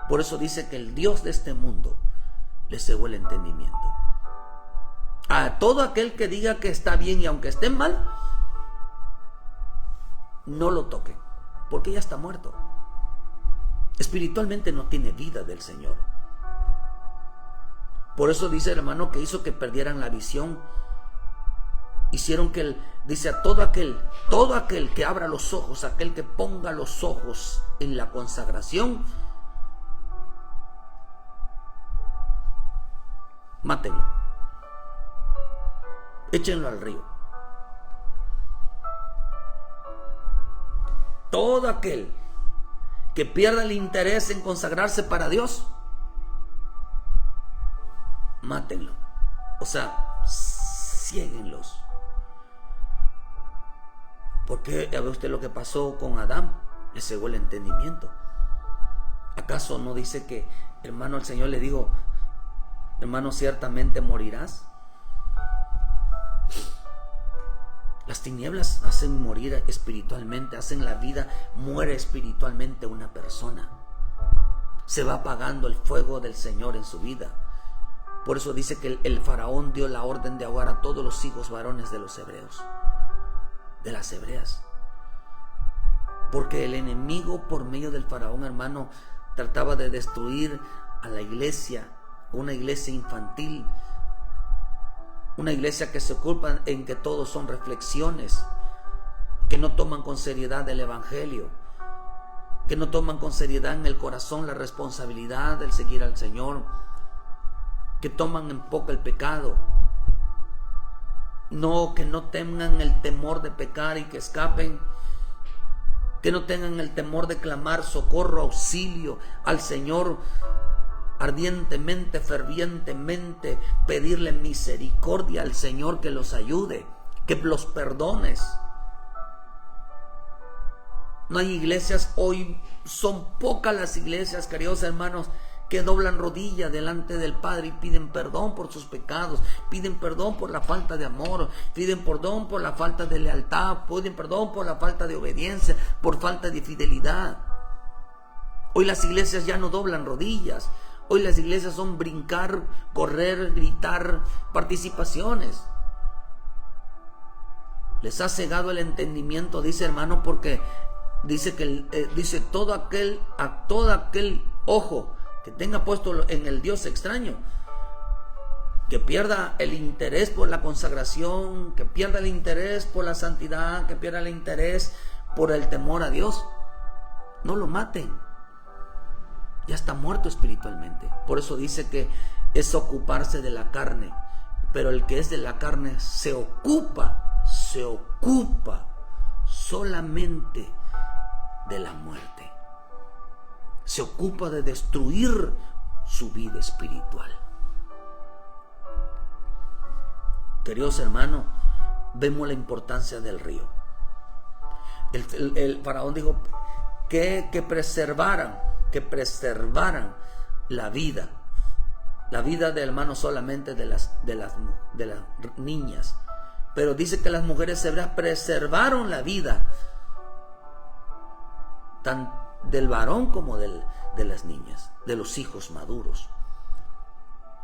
Por eso dice que el Dios de este mundo le cegó el entendimiento. A todo aquel que diga que está bien y aunque esté mal, no lo toquen, porque ya está muerto. Espiritualmente no tiene vida del Señor. Por eso dice el hermano que hizo que perdieran la visión. Hicieron que dice a todo aquel que abra los ojos, aquel que ponga los ojos en la consagración, mátenlo, échenlo al río. Todo aquel que pierda el interés en consagrarse para Dios, mátenlo. O sea, ciéguenlos. Porque ya ve usted lo que pasó con Adán, le cegó el entendimiento. ¿Acaso no dice que, hermano, el Señor le dijo, hermano, ciertamente morirás? Las tinieblas hacen morir espiritualmente, hacen la vida, muere espiritualmente una persona. Se va apagando el fuego del Señor en su vida. Por eso dice que el faraón dio la orden de ahogar a todos los hijos varones de los hebreos, de las hebreas. Porque el enemigo, por medio del faraón, hermano, trataba de destruir a la iglesia, una iglesia infantil, una iglesia que se ocupa en que todos son reflexiones, que no toman con seriedad el evangelio, que no toman con seriedad en el corazón la responsabilidad del seguir al Señor, que toman en poco el pecado, que no tengan el temor de pecar y que escapen, que no tengan el temor de clamar socorro, auxilio al Señor ardientemente, fervientemente, pedirle misericordia al Señor, que los ayude, que los perdones. No hay iglesias hoy, son pocas las iglesias, queridos hermanos, que doblan rodillas delante del Padre y piden perdón por sus pecados, piden perdón por la falta de amor, piden perdón por la falta de lealtad, piden perdón por la falta de obediencia, por falta de fidelidad. Hoy las iglesias ya no doblan rodillas. Hoy las iglesias son brincar, correr, gritar, participaciones. Les ha cegado el entendimiento, dice hermano, porque dice que dice a todo aquel ojo que tenga puesto en el Dios extraño, que pierda el interés por la consagración, que pierda el interés por la santidad, que pierda el interés por el temor a Dios. No lo maten. Ya está muerto espiritualmente. Por eso dice que es ocuparse de la carne. Pero el que es de la carne se ocupa solamente de la muerte. Se ocupa de destruir su vida espiritual. Queridos hermanos, vemos la importancia del río. El faraón dijo que preservaran la vida de hermanos, solamente de las niñas. Pero dice que las mujeres hebreas preservaron la vida tanto del varón como de las niñas, de los hijos maduros.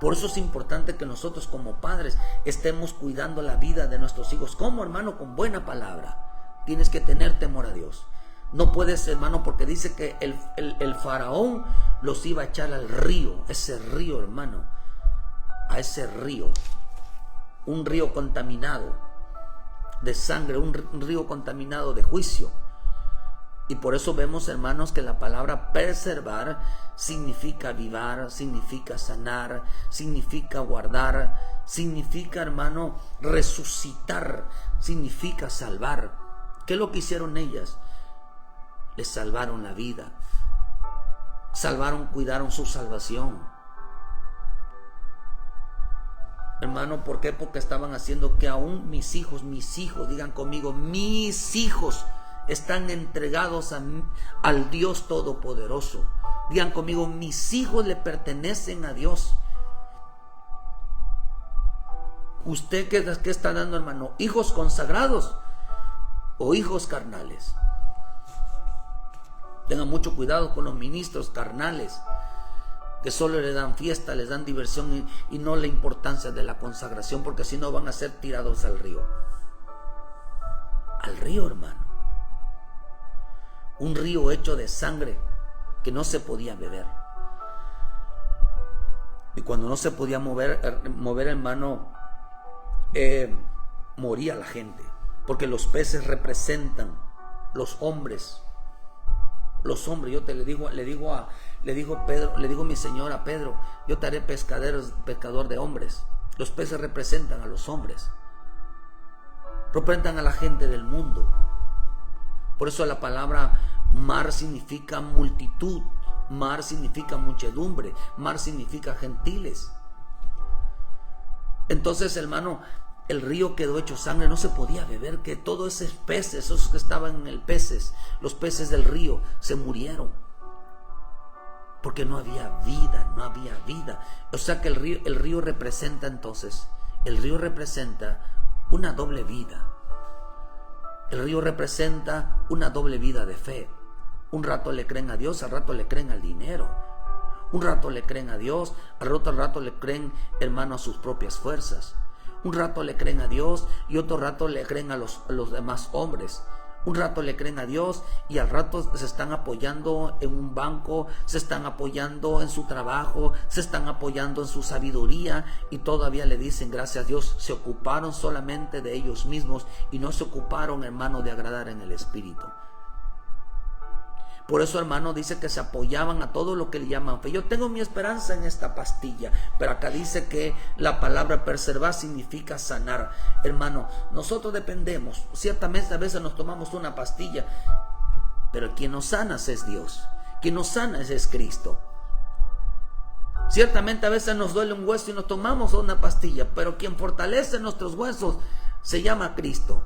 Por eso es importante que nosotros como padres estemos cuidando la vida de nuestros hijos. ¿Cómo, hermano? Con buena palabra. Tienes que tener temor a Dios. No puedes, hermano, porque dice que el faraón los iba a echar al río. Ese río, hermano, a ese río, un río contaminado de sangre, un río contaminado de juicio. Y por eso vemos, hermanos, que la palabra preservar significa avivar, significa sanar, significa guardar, significa, hermano, resucitar, significa salvar. ¿Qué es lo que hicieron ellas? Les salvaron la vida, cuidaron su salvación. Hermano, ¿por qué? Porque estaban haciendo que aún mis hijos, digan conmigo, mis hijos están entregados al Dios Todopoderoso. Digan conmigo, mis hijos le pertenecen a Dios. ¿Usted qué está dando, hermano? ¿Hijos consagrados o hijos carnales? Tengan mucho cuidado con los ministros carnales, que solo le dan fiesta, les dan diversión y no la importancia de la consagración, porque si no van a ser tirados al río. Al río, hermano. Un río hecho de sangre que no se podía beber. Y cuando no se podía mover, hermano, moría la gente, porque los peces representan los hombres. Los hombres, le digo mi Señor a Pedro, yo te haré pescador de hombres. Los peces representan a los hombres, representan a la gente del mundo. Por eso la palabra mar significa multitud, mar significa muchedumbre, mar significa gentiles. Entonces, hermano, el río quedó hecho sangre, no se podía beber, que todos esos peces, esos que estaban en el peces, los peces del río, se murieron. Porque no había vida. O sea que el río representa entonces, el río representa una doble vida. El río representa una doble vida de fe. Un rato le creen a Dios, al rato le creen al dinero. Un rato le creen a Dios, al otro rato le creen, hermano, a sus propias fuerzas. Un rato le creen a Dios y otro rato le creen a los demás hombres. Un rato le creen a Dios y al rato se están apoyando en un banco, se están apoyando en su trabajo, se están apoyando en su sabiduría y todavía le dicen gracias a Dios. Se ocuparon solamente de ellos mismos y no se ocuparon, hermano, de agradar en el Espíritu. Por eso, hermano, dice que se apoyaban a todo lo que le llaman fe. Yo tengo mi esperanza en esta pastilla, pero acá dice que la palabra preservar significa sanar. Hermano, nosotros dependemos. Ciertamente a veces nos tomamos una pastilla, pero quien nos sana es Dios. Quien nos sana es Cristo. Ciertamente a veces nos duele un hueso y nos tomamos una pastilla, pero quien fortalece nuestros huesos se llama Cristo.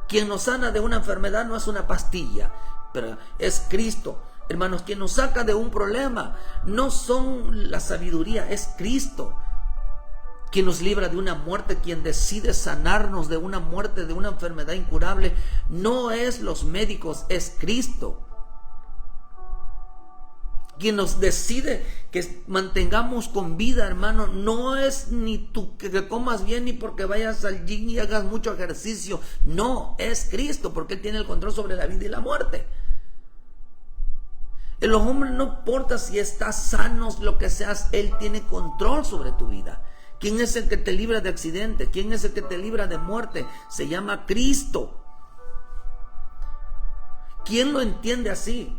Quien nos sana de una enfermedad no es una pastilla, pero es Cristo. Hermanos, quien nos saca de un problema no son la sabiduría, es Cristo. Quien nos libra de una muerte, quien decide sanarnos de una muerte, de una enfermedad incurable, no es los médicos, es Cristo. Quien nos decide que mantengamos con vida, hermano, no es ni tú que comas bien, ni porque vayas al gym y hagas mucho ejercicio. No, es Cristo, porque Él tiene el control sobre la vida y la muerte. En los hombres no importa si estás sano, lo que seas, Él tiene control sobre tu vida. ¿Quién es el que te libra de accidente? ¿Quién es el que te libra de muerte? Se llama Cristo. ¿Quién lo entiende así?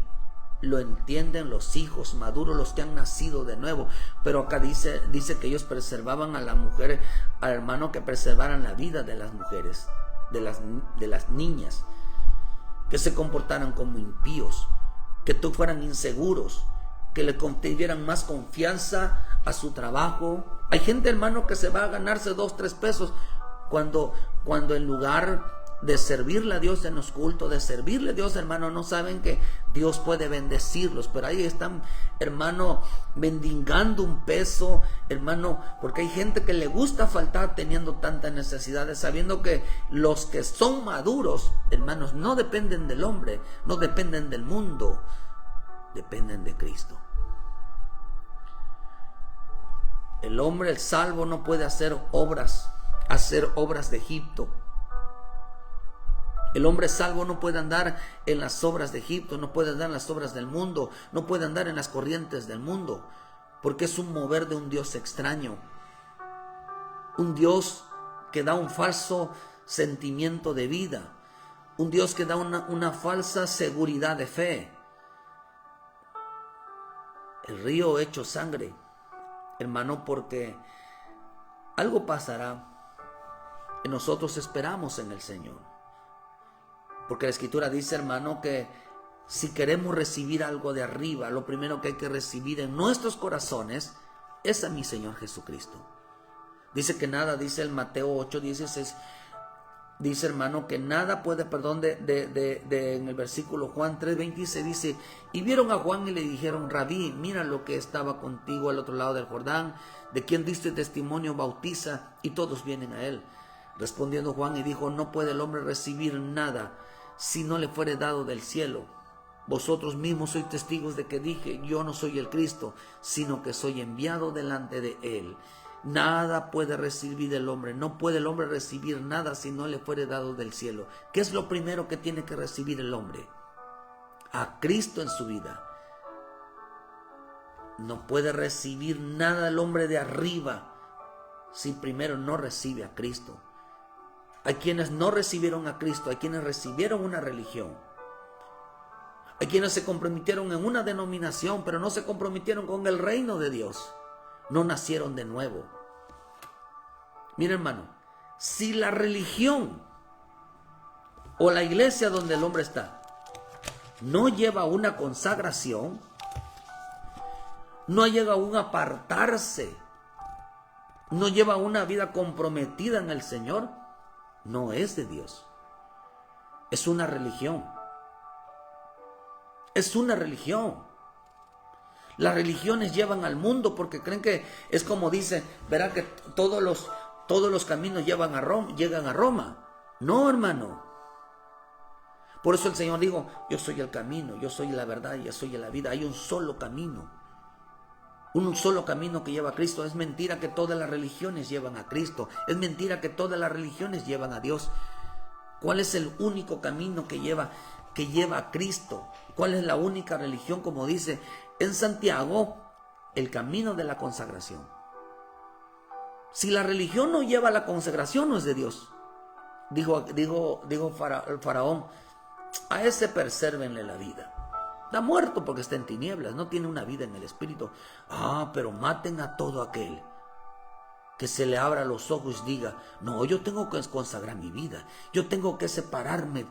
Lo entienden los hijos maduros, los que han nacido de nuevo. Pero acá dice que ellos preservaban a la mujer, al hermano, que preservaran la vida de las mujeres, de las niñas, que se comportaran como impíos, que fueran inseguros, que le dieran más confianza a su trabajo. Hay gente, hermano, que se va a ganarse 2, 3 pesos cuando en lugar de servirle a Dios en los cultos, de servirle a Dios, hermano, no saben que Dios puede bendecirlos, pero ahí están, hermano, mendigando un peso, hermano, porque hay gente que le gusta faltar teniendo tantas necesidades, sabiendo que los que son maduros, hermanos, no dependen del hombre, no dependen del mundo, dependen de Cristo. El hombre, el salvo, no puede hacer obras de Egipto. El hombre salvo no puede andar en las obras de Egipto, no puede andar en las obras del mundo, no puede andar en las corrientes del mundo, porque es un mover de un Dios extraño, un Dios que da un falso sentimiento de vida, un Dios que da una falsa seguridad de fe. El río hecho sangre, hermano, porque algo pasará y nosotros esperamos en el Señor. Porque la Escritura dice, hermano, que si queremos recibir algo de arriba, lo primero que hay que recibir en nuestros corazones es a mi Señor Jesucristo. Dice que nada, dice el Mateo 8:16, dice, hermano, que nada puede, en el versículo Juan 3:26 dice, y vieron a Juan y le dijeron, Rabí, mira lo que estaba contigo al otro lado del Jordán, de quien diste testimonio, bautiza, y todos vienen a él. Respondiendo Juan y dijo, no puede el hombre recibir nada si no le fuere dado del cielo. Vosotros mismos sois testigos de que dije, yo no soy el Cristo, sino que soy enviado delante de él. Nada puede recibir el hombre, no puede el hombre recibir nada si no le fuere dado del cielo. ¿Qué es lo primero que tiene que recibir el hombre? A Cristo en su vida. No puede recibir nada el hombre de arriba si primero no recibe a Cristo. Hay quienes no recibieron a Cristo, hay quienes recibieron una religión. Hay quienes se comprometieron en una denominación, pero no se comprometieron con el reino de Dios. No nacieron de nuevo. Mira, hermano, si la religión o la iglesia donde el hombre está no lleva una consagración, no llega a un apartarse, no lleva una vida comprometida en el Señor, no es de Dios. Es una religión. Es una religión. Las religiones llevan al mundo porque creen que es como dice, verá que todos los caminos llegan a Roma. No, hermano. Por eso el Señor dijo, yo soy el camino, yo soy la verdad y yo soy la vida. Hay un solo camino que lleva a Cristo. Es mentira que todas las religiones llevan a Cristo. Es mentira que todas las religiones llevan a Dios. ¿Cuál es el único camino que lleva a Cristo? ¿Cuál es la única religión? Como dice en Santiago, el camino de la consagración. Si la religión no lleva a la consagración, no es de Dios. Dijo el faraón, a ese persérvenle la vida. Está muerto porque está en tinieblas, no tiene una vida en el espíritu. Pero maten a todo aquel que se le abra los ojos y diga, no, yo tengo que consagrar mi vida, yo tengo que separarme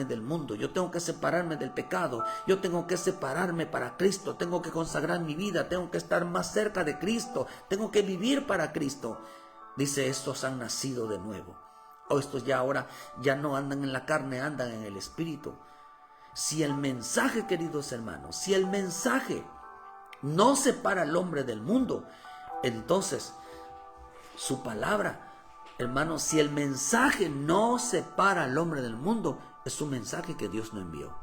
del mundo, yo tengo que separarme del pecado, yo tengo que separarme para Cristo, tengo que consagrar mi vida, tengo que estar más cerca de Cristo, tengo que vivir para Cristo. Dice, estos han nacido de nuevo. Estos ya ahora ya no andan en la carne, andan en el espíritu. Si el mensaje, queridos hermanos, si el mensaje no separa al hombre del mundo, entonces su palabra, hermanos, si el mensaje no separa al hombre del mundo, es un mensaje que Dios no envió.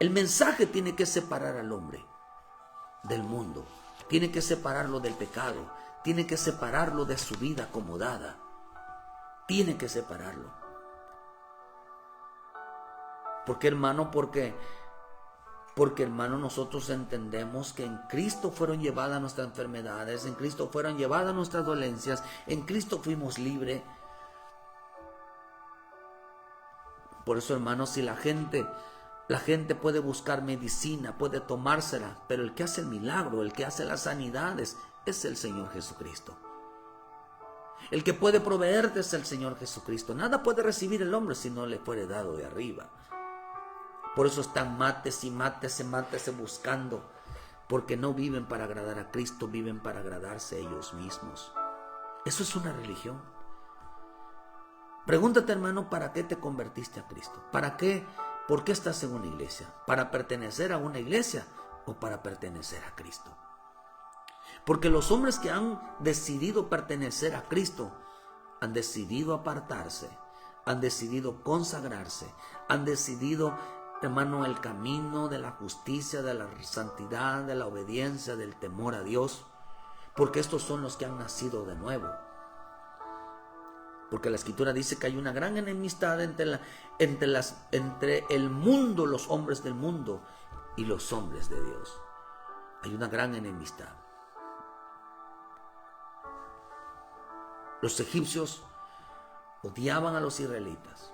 El mensaje tiene que separar al hombre del mundo, tiene que separarlo del pecado, tiene que separarlo de su vida acomodada, tiene que separarlo. ¿Por qué, hermano? Porque hermano, nosotros entendemos que en Cristo fueron llevadas nuestras enfermedades, en Cristo fueron llevadas nuestras dolencias, en Cristo fuimos libres. Por eso, hermano, si la gente puede buscar medicina, puede tomársela, pero el que hace el milagro, el que hace las sanidades, es el Señor Jesucristo. El que puede proveerte es el Señor Jesucristo. Nada puede recibir el hombre si no le fuere dado de arriba. Por eso están mátese buscando, porque no viven para agradar a Cristo, viven para agradarse a ellos mismos. Eso es una religión. Pregúntate, hermano, ¿para qué te convertiste a Cristo? ¿Para qué? ¿Por qué estás en una iglesia? ¿Para pertenecer a una iglesia o para pertenecer a Cristo? Porque los hombres que han decidido pertenecer a Cristo han decidido apartarse, han decidido consagrarse, han decidido, hermano, el camino de la justicia, de la santidad, de la obediencia, del temor a Dios, porque estos son los que han nacido de nuevo. Porque la Escritura dice que hay una gran enemistad entre el mundo, los hombres del mundo y los hombres de Dios. Hay una gran enemistad. Los egipcios odiaban a los israelitas.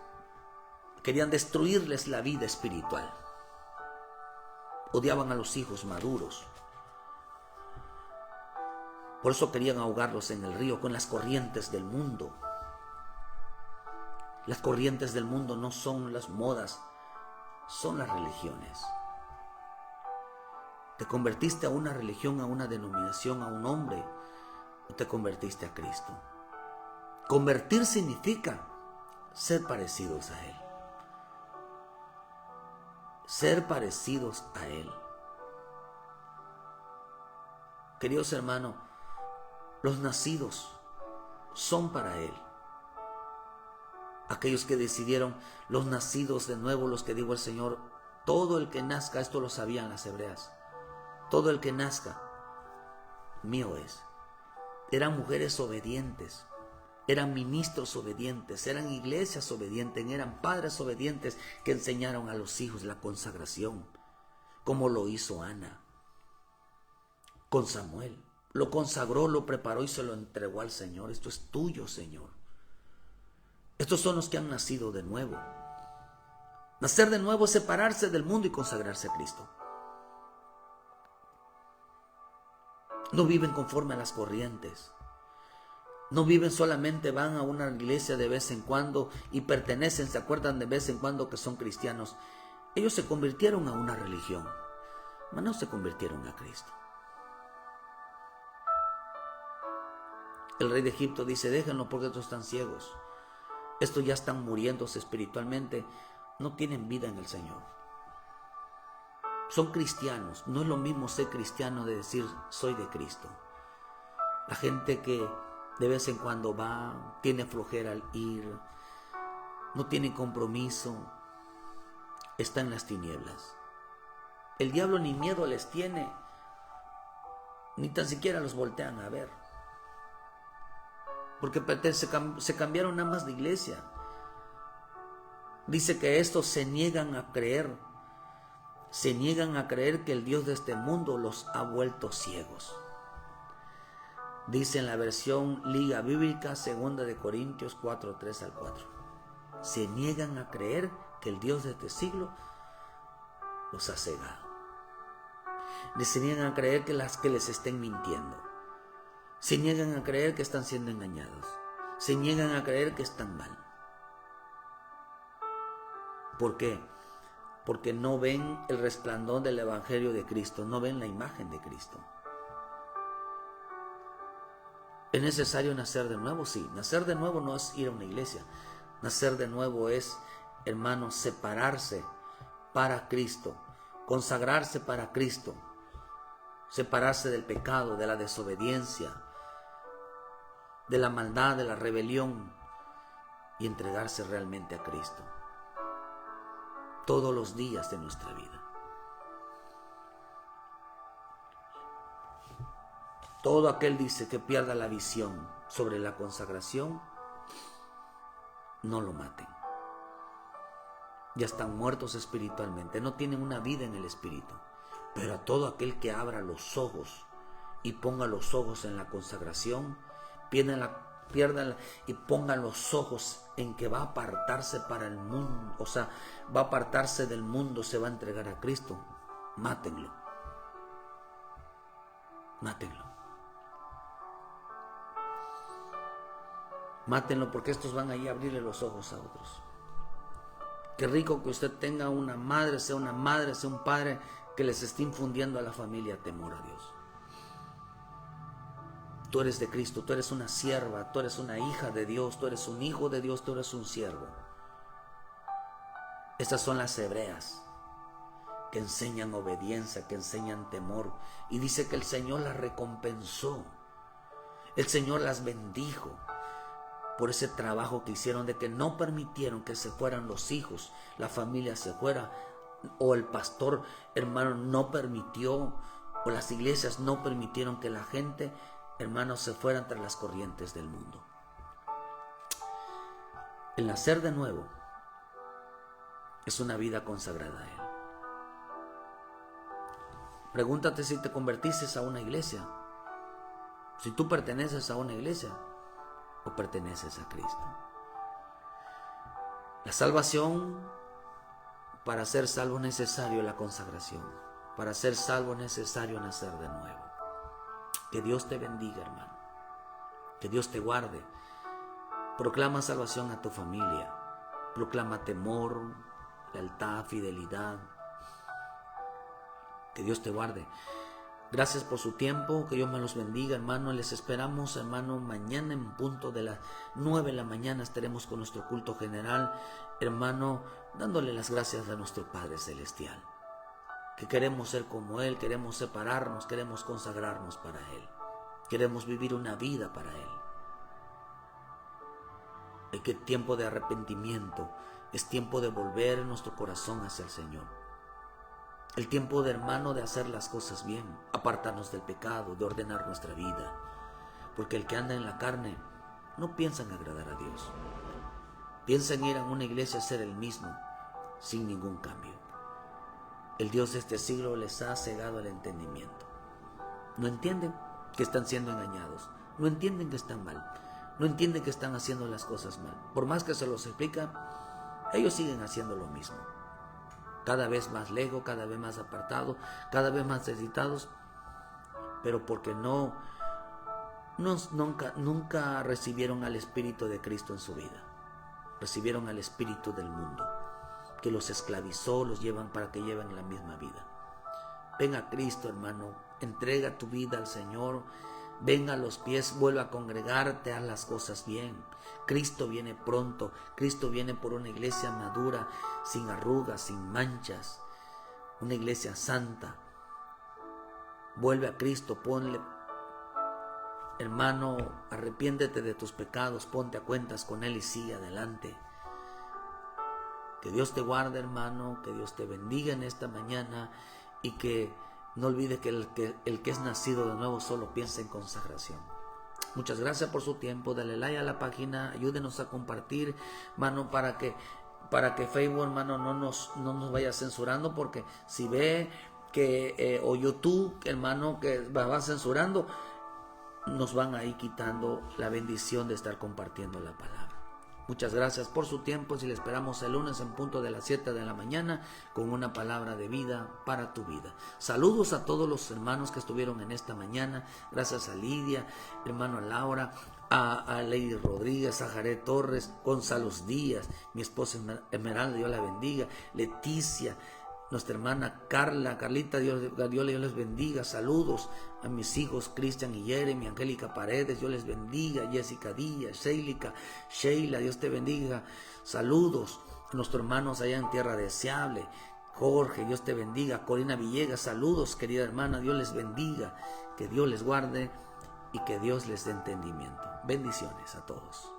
Querían destruirles la vida espiritual. Odiaban a los hijos maduros. Por eso querían ahogarlos en el río con las corrientes del mundo. Las corrientes del mundo no son las modas, son las religiones. ¿Te convertiste a una religión, a una denominación, a un hombre, o te convertiste a Cristo? Convertir significa ser parecidos a Él. Ser parecidos a Él. Queridos hermanos, los nacidos son para Él. Aquellos que decidieron, los nacidos de nuevo, los que dijo el Señor, todo el que nazca, esto lo sabían las hebreas, todo el que nazca, mío es. Eran mujeres obedientes, eran ministros obedientes, eran iglesias obedientes, eran padres obedientes que enseñaron a los hijos la consagración, como lo hizo Ana con Samuel. Lo consagró, lo preparó y se lo entregó al Señor. Esto es tuyo, Señor. Estos son los que han nacido de nuevo. Nacer de nuevo es separarse del mundo y consagrarse a Cristo. No viven conforme a las corrientes. No viven solamente, van a una iglesia de vez en cuando y pertenecen, se acuerdan de vez en cuando que son cristianos. Ellos se convirtieron a una religión, mas no se convirtieron a Cristo. El rey de Egipto dice, déjenlo porque estos están ciegos. Estos ya están muriéndose espiritualmente, no tienen vida en el Señor. Son cristianos, no es lo mismo ser cristiano de decir soy de Cristo. La gente que de vez en cuando va, tiene flojera al ir, no tiene compromiso, está en las tinieblas. El diablo ni miedo les tiene, ni tan siquiera los voltean a ver, porque se cambiaron nada más de iglesia. Dice que estos se niegan a creer que el Dios de este mundo los ha vuelto ciegos. Dice en la versión Liga Bíblica 2 de Corintios 4, 3 al 4. Se niegan a creer que el Dios de este siglo los ha cegado. Se niegan a creer que les estén mintiendo. Se niegan a creer que están siendo engañados. Se niegan a creer que están mal. ¿Por qué? Porque no ven el resplandor del Evangelio de Cristo, no ven la imagen de Cristo. ¿Es necesario nacer de nuevo? Sí. Nacer de nuevo no es ir a una iglesia. Nacer de nuevo es, hermanos, separarse para Cristo, consagrarse para Cristo, separarse del pecado, de la desobediencia, de la maldad, de la rebelión y entregarse realmente a Cristo todos los días de nuestra vida. Todo aquel dice que pierda la visión sobre la consagración, no lo maten. Ya están muertos espiritualmente, no tienen una vida en el espíritu. Pero a todo aquel que abra los ojos y ponga los ojos en la consagración, pierdan y pongan los ojos en que va a apartarse para el mundo, o sea, va a apartarse del mundo, se va a entregar a Cristo, mátenlo. Mátenlo. Mátenlo, porque estos van ahí a abrirle los ojos a otros. Qué rico que usted tenga una madre, sea un padre que les esté infundiendo a la familia temor a Dios. Tú eres de Cristo, tú eres una sierva, tú eres una hija de Dios, tú eres un hijo de Dios, tú eres un siervo. Estas son las hebreas que enseñan obediencia, que enseñan temor. Y dice que el Señor las recompensó. El Señor las bendijo por ese trabajo que hicieron, de que no permitieron que se fueran los hijos, la familia se fuera, o el pastor, hermano, no permitió, o las iglesias no permitieron que la gente, hermanos, se fueran tras las corrientes del mundo. El nacer de nuevo es una vida consagrada a Él. Pregúntate si te convertiste a una iglesia, si tú perteneces a una iglesia o perteneces a Cristo. La salvación, para ser salvo es necesario la consagración. Para ser salvo es necesario nacer de nuevo. Que Dios te bendiga, hermano. Que Dios te guarde. Proclama salvación a tu familia. Proclama temor, lealtad, fidelidad. Que Dios te guarde. Gracias por su tiempo, que Dios me los bendiga, hermano. Les esperamos, hermano, mañana en punto de las 9 de la mañana estaremos con nuestro culto general, hermano, dándole las gracias a nuestro Padre Celestial, que queremos ser como Él, queremos separarnos, queremos consagrarnos para Él, queremos vivir una vida para Él. Es que tiempo de arrepentimiento, es tiempo de volver nuestro corazón hacia el Señor. El tiempo de, hermano, de hacer las cosas bien, apartarnos del pecado, de ordenar nuestra vida. Porque el que anda en la carne no piensa en agradar a Dios. Piensa en ir a una iglesia a ser el mismo, sin ningún cambio. El Dios de este siglo les ha cegado el entendimiento. No entienden que están siendo engañados. No entienden que están mal. No entienden que están haciendo las cosas mal. Por más que se los explica, ellos siguen haciendo lo mismo. Cada vez más lejos, cada vez más apartados, cada vez más necesitados, pero porque nunca recibieron al Espíritu de Cristo en su vida. Recibieron al espíritu del mundo, que los esclavizó, los llevan para que lleven la misma vida. Ven a Cristo, hermano, entrega tu vida al Señor, ven a los pies, vuelve a congregarte, haz las cosas bien. Cristo viene pronto, Cristo viene por una iglesia madura, sin arrugas, sin manchas, una iglesia santa. Vuelve a Cristo, Hermano, arrepiéntete de tus pecados, ponte a cuentas con Él y sigue adelante. Que Dios te guarde, hermano, que Dios te bendiga en esta mañana y que no olvide que el que es nacido de nuevo solo piensa en consagración. Muchas gracias por su tiempo. Dale like a la página, ayúdenos a compartir, hermano, para que Facebook, hermano, no nos vaya censurando, porque si ve que o YouTube, hermano, que va censurando, nos van ahí quitando la bendición de estar compartiendo la palabra. Muchas gracias por su tiempo y le esperamos el lunes en punto de las 7 de la mañana con una palabra de vida para tu vida. Saludos a todos los hermanos que estuvieron en esta mañana. Gracias a Lidia, hermano Laura, a Lady Rodríguez, a Jared Torres, Gonzalo Díaz, mi esposa Esmeralda, Dios la bendiga, Leticia, nuestra hermana Carlita, Dios les bendiga. Saludos a mis hijos Cristian y Jeremy, Angélica Paredes, Dios les bendiga. Jessica Díaz, Sheila, Dios te bendiga. Saludos a nuestros hermanos allá en Tierra Deseable. Jorge, Dios te bendiga. Corina Villegas, saludos, querida hermana, Dios les bendiga. Que Dios les guarde y que Dios les dé entendimiento. Bendiciones a todos.